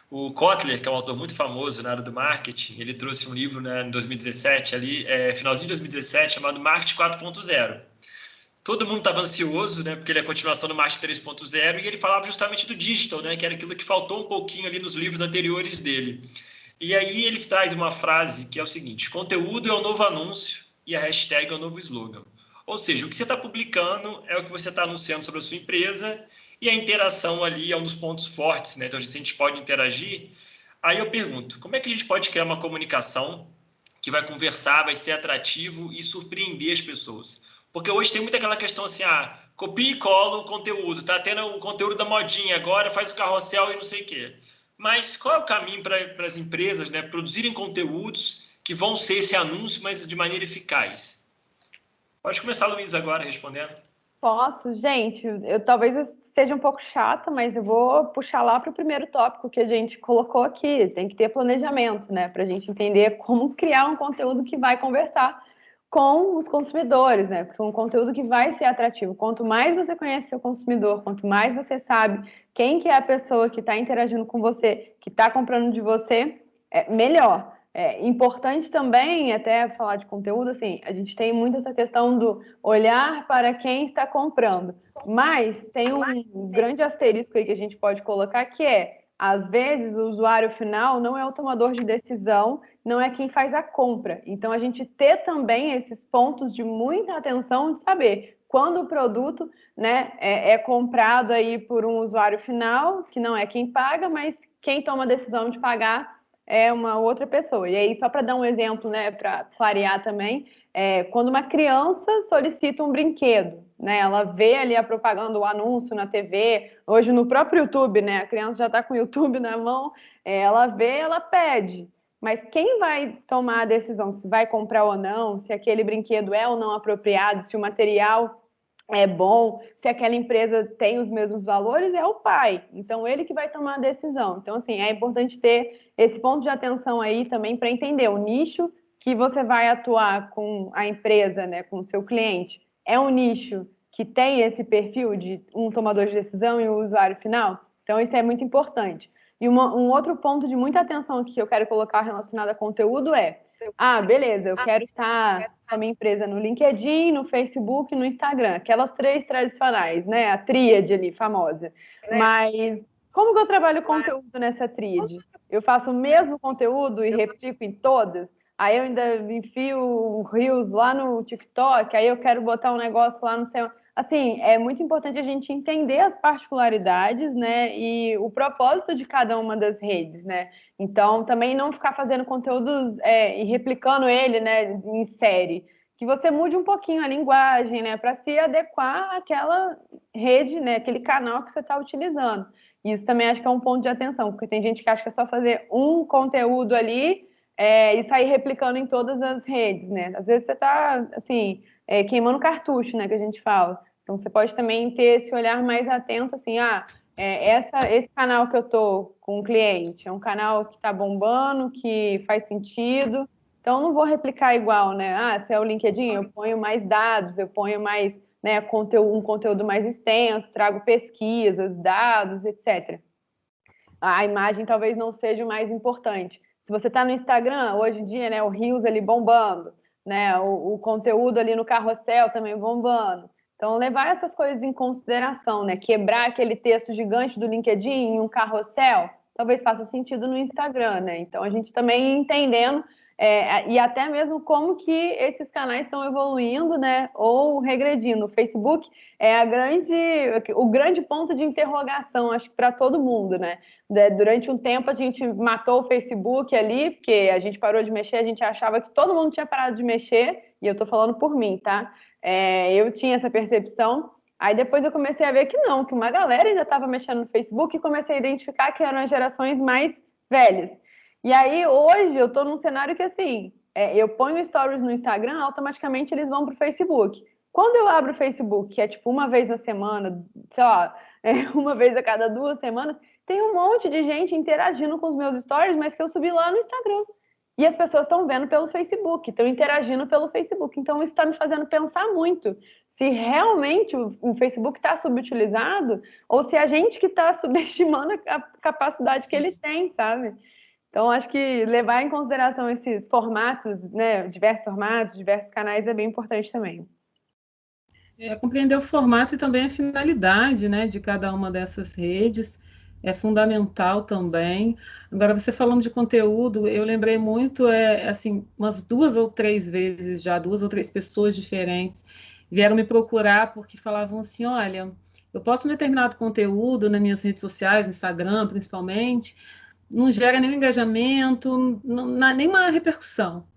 A: O Kotler, que é um autor muito famoso na área do marketing, ele trouxe um livro, né, em 2017, finalzinho de 2017, chamado Marketing 4.0. Todo mundo estava ansioso, né, porque ele é a continuação do Marketing 3.0, e ele falava justamente do digital, né, que era aquilo que faltou um pouquinho ali nos livros anteriores dele. E aí ele traz uma frase que é o seguinte: conteúdo é o novo anúncio e a hashtag é o novo slogan. Ou seja, o que você está publicando é o que você está anunciando sobre a sua empresa, e a interação ali é um dos pontos fortes, né? Então, se a gente pode interagir, aí eu pergunto, como é que a gente pode criar uma comunicação que vai conversar, vai ser atrativo e surpreender as pessoas? Porque hoje tem muita aquela questão assim, copia e cola o conteúdo, tá tendo o conteúdo da modinha agora, faz o carrossel e não sei o quê. Mas qual é o caminho para as empresas, né, produzirem conteúdos que vão ser esse anúncio, mas de maneira eficaz? Pode começar, Luiz, agora respondendo.
B: Posso, gente, talvez seja um pouco chata, mas eu vou puxar lá para o primeiro tópico que a gente colocou aqui. Tem que ter planejamento, né? Para a gente entender como criar um conteúdo que vai conversar com os consumidores, né? Com um conteúdo que vai ser atrativo. Quanto mais você conhece seu consumidor, quanto mais você sabe quem que é a pessoa que está interagindo com você, que está comprando de você, melhor. É importante também, até falar de conteúdo, assim, a gente tem muito essa questão do olhar para quem está comprando, mas tem um grande asterisco aí que a gente pode colocar, que às vezes, o usuário final não é o tomador de decisão, não é quem faz a compra. Então, a gente ter também esses pontos de muita atenção de saber quando o produto, né, é comprado aí por um usuário final, que não é quem paga, mas quem toma a decisão de pagar é uma outra pessoa. E aí, só para dar um exemplo, né, para clarear também, quando uma criança solicita um brinquedo, né, ela vê ali a propaganda, o anúncio na TV, hoje no próprio YouTube, né, a criança já está com o YouTube na mão, ela vê, ela pede. Mas quem vai tomar a decisão se vai comprar ou não, se aquele brinquedo é ou não apropriado, se o material é bom, se aquela empresa tem os mesmos valores, é o pai. Então, ele que vai tomar a decisão. Então, assim, é importante ter esse ponto de atenção aí também para entender o nicho que você vai atuar com a empresa, né, com o seu cliente. É um nicho que tem esse perfil de um tomador de decisão e um usuário final? Então, isso é muito importante. E um outro ponto de muita atenção aqui que eu quero colocar relacionado a conteúdo beleza, eu quero estar com a minha empresa no LinkedIn, no Facebook, no Instagram, aquelas 3 tradicionais, né? A tríade ali, famosa. Mas como que eu trabalho conteúdo nessa tríade? Eu faço o mesmo conteúdo e replico em todas? Aí eu ainda enfio o Reels lá no TikTok, aí eu quero botar um negócio lá no seu... Assim, é muito importante a gente entender as particularidades, né? E o propósito de cada uma das redes, né? Então, também não ficar fazendo conteúdos e replicando ele, né, em série. Que você mude um pouquinho a linguagem, né, para se adequar àquela rede, né, aquele canal que você está utilizando. E isso também acho que é um ponto de atenção, porque tem gente que acha que é só fazer um conteúdo ali e sair replicando em todas as redes, né? Às vezes você está, assim, queimando cartucho, né, que a gente fala. Então, você pode também ter esse olhar mais atento, assim, esse canal que eu tô com o cliente é um canal que está bombando, que faz sentido, então eu não vou replicar igual, né? Se é o LinkedIn, eu ponho mais dados, eu ponho mais, né, um conteúdo mais extenso, trago pesquisas, dados, etc. A imagem talvez não seja o mais importante. Se você está no Instagram, hoje em dia, né, o Reels ali bombando, né, o conteúdo ali no carrossel também bombando. Então, levar essas coisas em consideração, né? Quebrar aquele texto gigante do LinkedIn em um carrossel, talvez faça sentido no Instagram, né? Então, a gente também entendendo e até mesmo como que esses canais estão evoluindo, né? Ou regredindo. O Facebook é o grande ponto de interrogação, acho que para todo mundo, né? Durante um tempo a gente matou o Facebook ali, porque a gente parou de mexer, a gente achava que todo mundo tinha parado de mexer, e eu tô falando por mim, tá? Eu tinha essa percepção. Aí depois eu comecei a ver que não, que uma galera ainda estava mexendo no Facebook e comecei a identificar que eram as gerações mais velhas. E aí hoje eu estou num cenário que assim, eu ponho stories no Instagram, automaticamente eles vão para o Facebook. Quando eu abro o Facebook, que é tipo uma vez na semana, sei lá, uma vez a cada 2 semanas, tem um monte de gente interagindo com os meus stories, mas que eu subi lá no Instagram. E as pessoas estão vendo pelo Facebook, estão interagindo pelo Facebook. Então, isso está me fazendo pensar muito se realmente o Facebook está subutilizado ou se a gente que está subestimando a capacidade que ele tem, sabe? Então, acho que levar em consideração esses formatos, né, diversos canais, é bem importante também.
C: Compreender o formato e também a finalidade, né, de cada uma dessas redes é fundamental também. Agora, você falando de conteúdo, eu lembrei muito, assim, umas 2 ou 3 vezes já, 2 ou 3 pessoas diferentes vieram me procurar porque falavam assim, olha, eu posto um determinado conteúdo nas minhas redes sociais, no Instagram principalmente, não gera nenhum engajamento, nenhuma repercussão.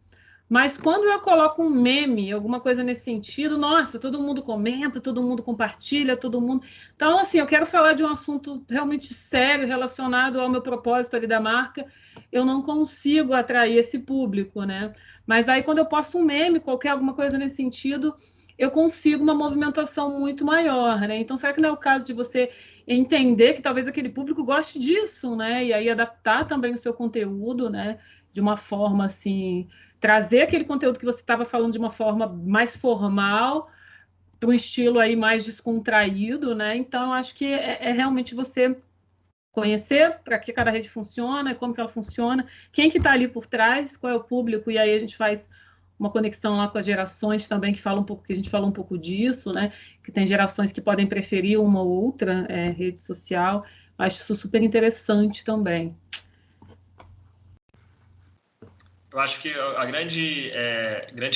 C: Mas quando eu coloco um meme, alguma coisa nesse sentido, nossa, todo mundo comenta, todo mundo compartilha, todo mundo. Então, assim, eu quero falar de um assunto realmente sério relacionado ao meu propósito ali da marca. Eu não consigo atrair esse público, né? Mas aí, quando eu posto um meme, alguma coisa nesse sentido, eu consigo uma movimentação muito maior, né? Então, será que não é o caso de você entender que talvez aquele público goste disso, né? E aí adaptar também o seu conteúdo, né? De uma forma assim, trazer aquele conteúdo que você estava falando de uma forma mais formal para um estilo aí mais descontraído, né? Então, eu acho que é realmente você conhecer para que cada rede funciona, como que ela funciona, quem que está ali por trás, qual é o público, e aí a gente faz uma conexão lá com as gerações também, que a gente fala um pouco disso, né? Que tem gerações que podem preferir uma ou outra rede social. Acho isso super interessante também.
A: Eu acho que a grande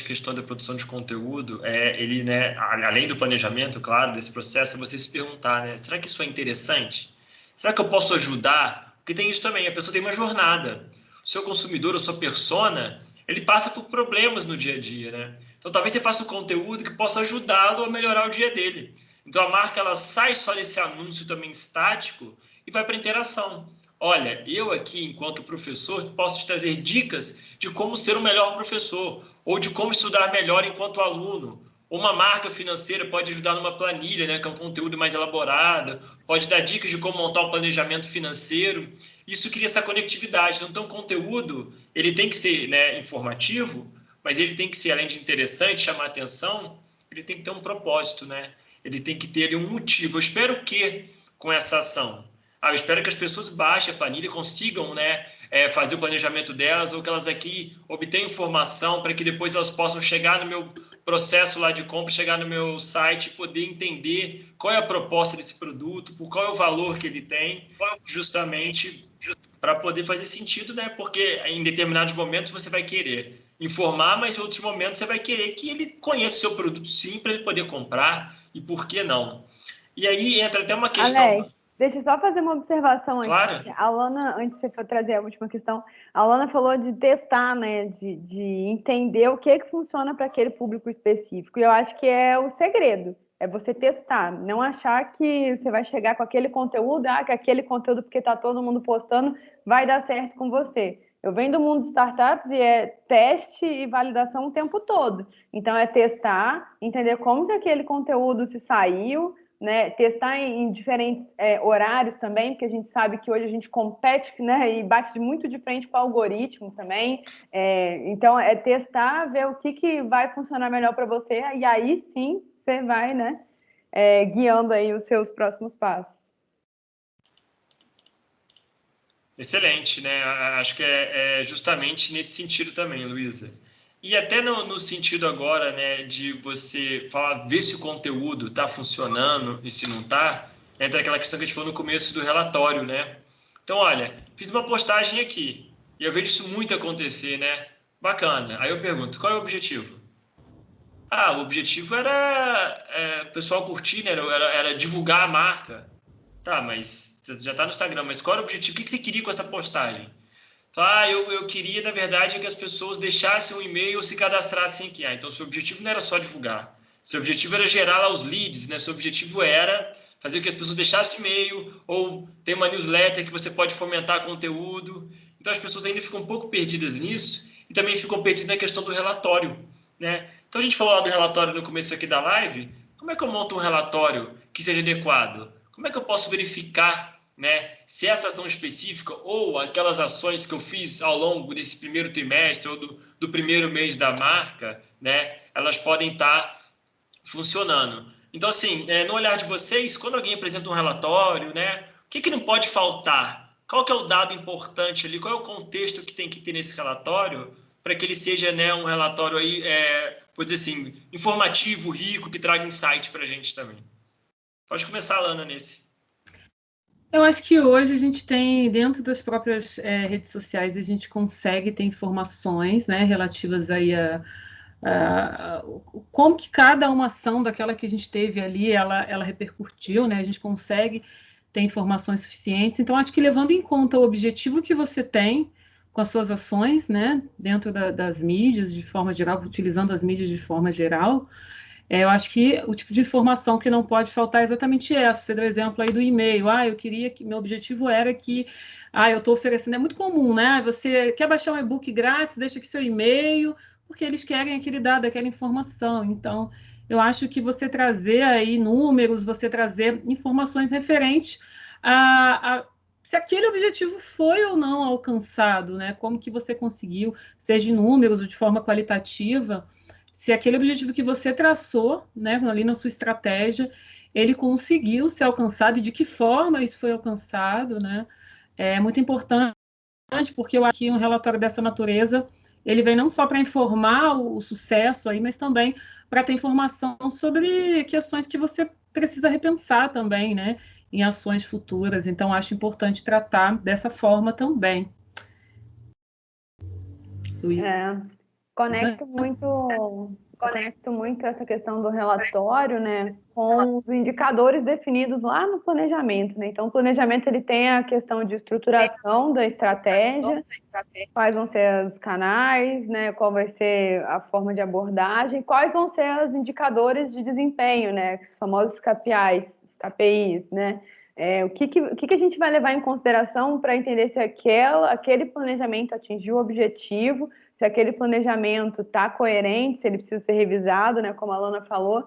A: questão da produção de conteúdo ele, né, além do planejamento, claro, desse processo, é você se perguntar, né, será que isso é interessante? Será que eu posso ajudar Porque tem isso também, a pessoa tem uma jornada. O seu consumidor, a sua persona, ele passa por problemas no dia a dia, né? Então, talvez você faça um conteúdo que possa ajudá-lo a melhorar o dia dele. Então, a marca, ela sai só desse anúncio também estático e vai para a interação. Olha, eu aqui, enquanto professor, posso te trazer dicas de como ser o melhor professor, ou de como estudar melhor enquanto aluno. Uma marca financeira pode ajudar numa planilha, né, que é um conteúdo mais elaborado, pode dar dicas de como montar um planejamento financeiro. Isso cria essa conectividade. Então, o conteúdo, ele tem que ser, né, informativo, mas ele tem que ser, além de interessante, chamar atenção, ele tem que ter um propósito, né? Ele tem que ter um motivo. Eu espero que, com essa ação, eu espero que as pessoas baixem a planilha e consigam, né, fazer o planejamento delas, ou que elas aqui obtenham informação para que depois elas possam chegar no meu processo lá de compra, chegar no meu site e poder entender qual é a proposta desse produto, por qual é o valor que ele tem, justamente para poder fazer sentido, né? Porque em determinados momentos você vai querer informar, mas em outros momentos você vai querer que ele conheça o seu produto sim, para ele poder comprar, e por que não? E aí entra até uma questão...
B: Alex, deixa eu só fazer uma observação aqui.
A: Claro.
B: A Alana, antes de você trazer a última questão, a Alana falou de testar, né? De entender o que funciona para aquele público específico. E eu acho que é o segredo, é você testar. Não achar que você vai chegar com aquele conteúdo, que aquele conteúdo, porque está todo mundo postando, vai dar certo com você. Eu venho do mundo de startups e é teste e validação o tempo todo. Então, é testar, entender como que aquele conteúdo se saiu, né, testar em diferentes horários também, porque a gente sabe que hoje a gente compete, né, e bate muito de frente com o algoritmo também. Então, é testar, ver o que vai funcionar melhor para você, e aí sim você vai, né, guiando aí os seus próximos passos.
A: Excelente, né? Acho que é justamente nesse sentido também, Luísa. E até no sentido agora, né, de você falar, ver se o conteúdo está funcionando e se não está, entra aquela questão que a gente falou no começo do relatório, né? Então, olha, fiz uma postagem aqui e eu vejo isso muito acontecer, né? Bacana. Aí eu pergunto, qual é o objetivo? O objetivo era o pessoal curtir, né? Era divulgar a marca. Tá, mas você já está no Instagram, mas qual era o objetivo? O que você queria com essa postagem? Eu queria, na verdade, que as pessoas deixassem um e-mail ou se cadastrassem aqui. Então, seu objetivo não era só divulgar. Seu objetivo era gerar lá os leads, né? Seu objetivo era fazer com que as pessoas deixassem e-mail ou ter uma newsletter que você pode fomentar conteúdo. Então, as pessoas ainda ficam um pouco perdidas nisso e também ficam perdidas na questão do relatório, né? Então, a gente falou lá do relatório no começo aqui da live. Como é que eu monto um relatório que seja adequado? Como é que eu posso verificar, né, se essa ação específica ou aquelas ações que eu fiz ao longo desse primeiro trimestre ou do primeiro mês da marca, né, elas podem estar funcionando? Então, assim, no olhar de vocês, quando alguém apresenta um relatório, né, o que não pode faltar? Qual que é o dado importante ali? Qual é o contexto que tem que ter nesse relatório para que ele seja, né, um relatório aí, vou dizer assim, informativo, rico, que traga insight para a gente também? Pode começar, Lana, nesse.
C: Eu acho que hoje a gente tem, dentro das próprias redes sociais, a gente consegue ter informações, né, relativas aí a como que cada uma ação daquela que a gente teve ali, ela repercutiu, né, a gente consegue ter informações suficientes. Então, acho que levando em conta o objetivo que você tem com as suas ações, né, dentro das mídias, de forma geral, utilizando as mídias de forma geral, eu acho que o tipo de informação que não pode faltar é exatamente essa. Você deu exemplo aí do e-mail. Eu queria que meu objetivo era que eu estou oferecendo. É muito comum, né? Você quer baixar um e-book grátis, deixa aqui seu e-mail, porque eles querem aquele dado, aquela informação. Então, eu acho que você trazer aí números, você trazer informações referentes a se aquele objetivo foi ou não alcançado, né? Como que você conseguiu, seja em números ou de forma qualitativa, se aquele objetivo que você traçou, né, ali na sua estratégia, ele conseguiu ser alcançado e de que forma isso foi alcançado, né? É muito importante, porque eu acho que um relatório dessa natureza, ele vem não só para informar o sucesso aí, mas também para ter informação sobre questões que você precisa repensar também, né, em ações futuras. Então, acho importante tratar dessa forma também.
B: É, Conecto muito essa questão do relatório, né, com os indicadores definidos lá no planejamento, né? Então, o planejamento ele tem a questão de estruturação da estratégia, quais vão ser os canais, né, qual vai ser a forma de abordagem, quais vão ser os indicadores de desempenho, né, os famosos KPIs, né? O que a gente vai levar em consideração para entender se aquele planejamento atingiu o objetivo, se aquele planejamento está coerente, se ele precisa ser revisado, né, como a Lana falou,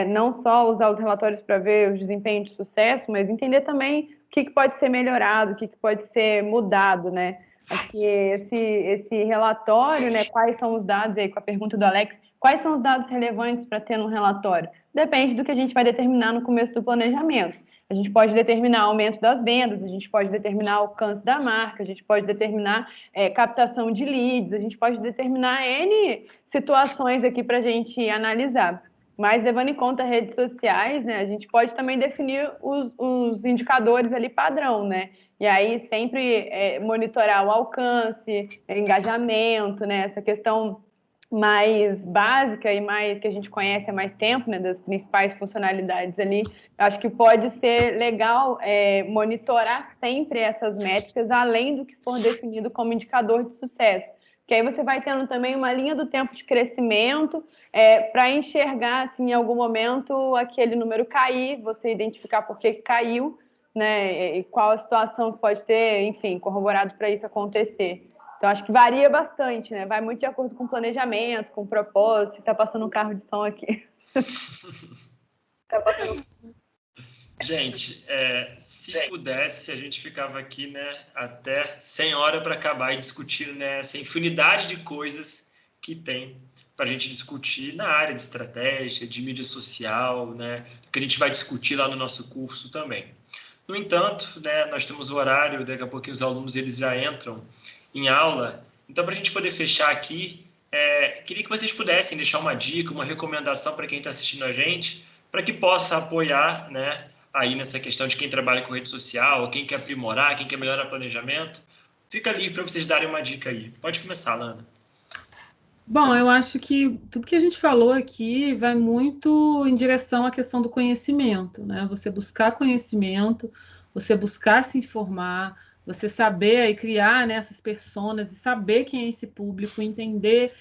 B: não só usar os relatórios para ver os desempenhos de sucesso, mas entender também o que pode ser melhorado, o que pode ser mudado, né? Aqui esse relatório, né, quais são os dados aí, com a pergunta do Alex, quais são os dados relevantes para ter no relatório? Depende do que a gente vai determinar no começo do planejamento. A gente pode determinar aumento das vendas, a gente pode determinar alcance da marca, a gente pode determinar captação de leads, a gente pode determinar N situações aqui para a gente analisar. Mas, levando em conta redes sociais, né, a gente pode também definir os indicadores ali padrão, né? E aí sempre monitorar o alcance, engajamento, né? Essa questão mais básica e mais que a gente conhece há mais tempo, né, das principais funcionalidades ali, acho que pode ser legal monitorar sempre essas métricas, além do que for definido como indicador de sucesso. Porque aí você vai tendo também uma linha do tempo de crescimento para enxergar, assim, em algum momento, aquele número cair, você identificar por que caiu, né, e qual a situação que pode ter, enfim, corroborado para isso acontecer. Então, acho que varia bastante, né? Vai muito de acordo com o planejamento, com o propósito. Está passando um carro de som aqui.
A: Gente, se pudesse, a gente ficava aqui, né, até 100 horas para acabar e discutir, né, essa infinidade de coisas que tem para a gente discutir na área de estratégia, de mídia social, né, que a gente vai discutir lá no nosso curso também. No entanto, né, nós temos o horário, daqui a pouquinho os alunos eles já entram em aula. Então, para a gente poder fechar aqui, queria que vocês pudessem deixar uma dica, uma recomendação para quem está assistindo a gente, para que possa apoiar, né, aí nessa questão de quem trabalha com rede social, quem quer aprimorar, quem quer melhorar planejamento. Fica livre para vocês darem uma dica aí. Pode começar, Lana.
C: Bom, eu acho que tudo que a gente falou aqui vai muito em direção à questão do conhecimento, né? Você buscar conhecimento, você buscar se informar, você saber e criar, né, essas personas e saber quem é esse público, entender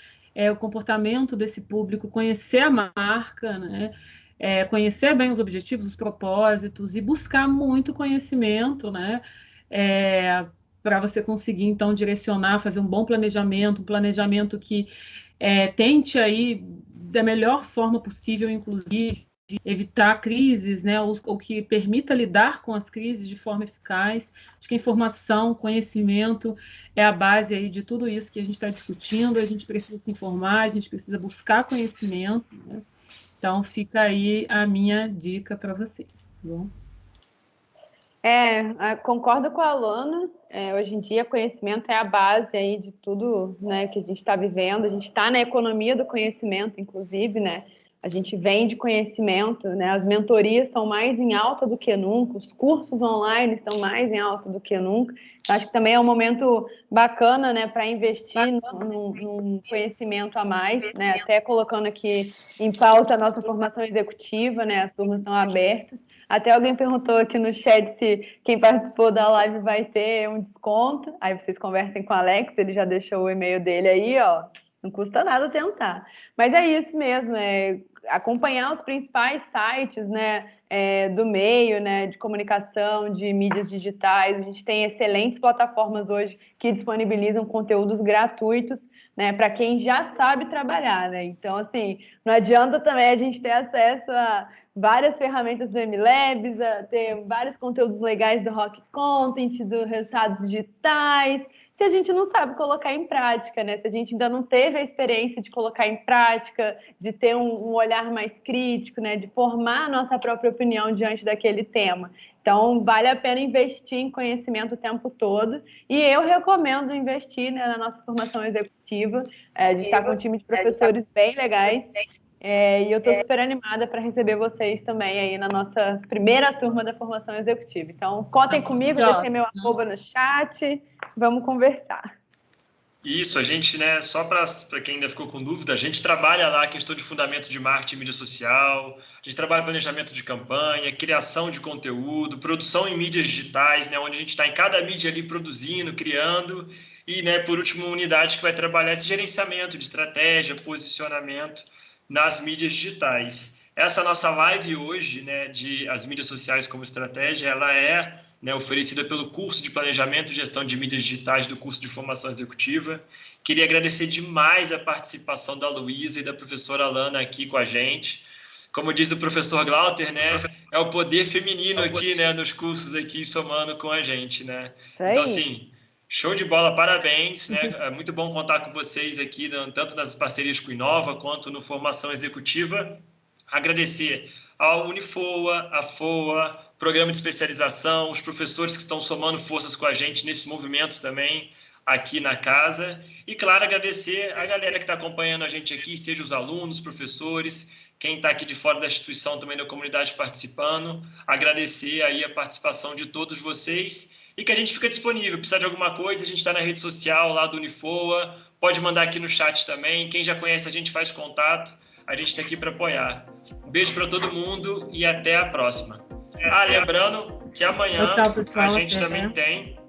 C: o comportamento desse público, conhecer a marca, né? Conhecer bem os objetivos, os propósitos e buscar muito conhecimento, né? Para você conseguir, então, direcionar, fazer um bom planejamento, um planejamento que tente aí, da melhor forma possível, inclusive, evitar crises, né, ou que permita lidar com as crises de forma eficaz. Acho que a informação, conhecimento é a base aí de tudo isso que a gente está discutindo. A gente precisa se informar, a gente precisa buscar conhecimento, né? Então, fica aí a minha dica para vocês, tá bom?
B: Concordo com a Alana. Hoje em dia, conhecimento é a base aí de tudo, né, que a gente está vivendo. A gente está na economia do conhecimento, inclusive, né? A gente vende conhecimento, né? As mentorias estão mais em alta do que nunca, os cursos online estão mais em alta do que nunca. Acho que também é um momento bacana, né, para investir num conhecimento a mais, né? Até colocando aqui em pauta a nossa formação executiva, né? As turmas estão abertas. Até alguém perguntou aqui no chat se quem participou da live vai ter um desconto. Aí vocês conversem com o Alex, ele já deixou o e-mail dele aí, ó. Não custa nada tentar. Mas é isso mesmo, acompanhar os principais sites, né, do meio, né, de comunicação, de mídias digitais. A gente tem excelentes plataformas hoje que disponibilizam conteúdos gratuitos, né, para quem já sabe trabalhar, né? Então, assim, não adianta também a gente ter acesso a várias ferramentas do MLabs, ter vários conteúdos legais do Rock Content, dos resultados digitais, se a gente não sabe colocar em prática, né? Se a gente ainda não teve a experiência de colocar em prática, de ter um olhar mais crítico, né? De formar a nossa própria opinião diante daquele tema. Então, vale a pena investir em conhecimento o tempo todo. E eu recomendo investir, né, na nossa formação executiva. A gente está com um time de professores bem legais. E eu estou super animada para receber vocês também aí na nossa primeira turma da formação executiva. Então, contem comigo, deixei meu arroba no chat, vamos conversar.
A: Isso, a gente, né, só para quem ainda ficou com dúvida, a gente trabalha lá a questão de fundamento de marketing e mídia social, a gente trabalha planejamento de campanha, criação de conteúdo, produção em mídias digitais, né, onde a gente está em cada mídia ali produzindo, criando, e, né, por último, uma unidade que vai trabalhar esse gerenciamento de estratégia, posicionamento nas mídias digitais. Essa nossa live hoje, né, de as mídias sociais como estratégia, ela é, né, oferecida pelo curso de Planejamento e Gestão de Mídias Digitais do curso de Formação Executiva. Queria agradecer demais a participação da Luísa e da professora Alana aqui com a gente. Como diz o professor Glauter, né, é o poder feminino aqui, né, nos cursos aqui, somando com a gente, né. Então, assim, show de bola, parabéns, né, é muito bom contar com vocês aqui, tanto nas parcerias com o Inova, quanto no Formação Executiva. Agradecer ao Unifoa, a FOA, Programa de Especialização, os professores que estão somando forças com a gente nesse movimento também aqui na casa. E, claro, agradecer a galera que está acompanhando a gente aqui, seja os alunos, professores, quem está aqui de fora da instituição também da comunidade participando. Agradecer aí a participação de todos vocês e que a gente fica disponível. Precisar de alguma coisa, a gente está na rede social lá do Unifoa, pode mandar aqui no chat também. Quem já conhece a gente faz contato. A gente está aqui para apoiar. Um beijo para todo mundo e até a próxima. Lembrando que amanhã
C: tchau, pessoal,
A: a gente também tem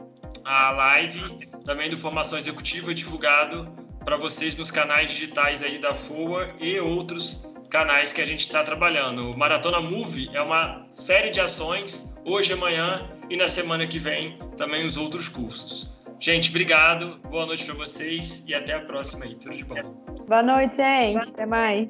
A: a live também do Formação Executiva divulgado para vocês nos canais digitais aí da FOA e outros canais que a gente está trabalhando. O Maratona Move é uma série de ações, hoje, amanhã e na semana que vem também os outros cursos. Gente, obrigado, boa noite para vocês e até a próxima aí. Tudo de bom.
B: Boa noite, gente. Até mais.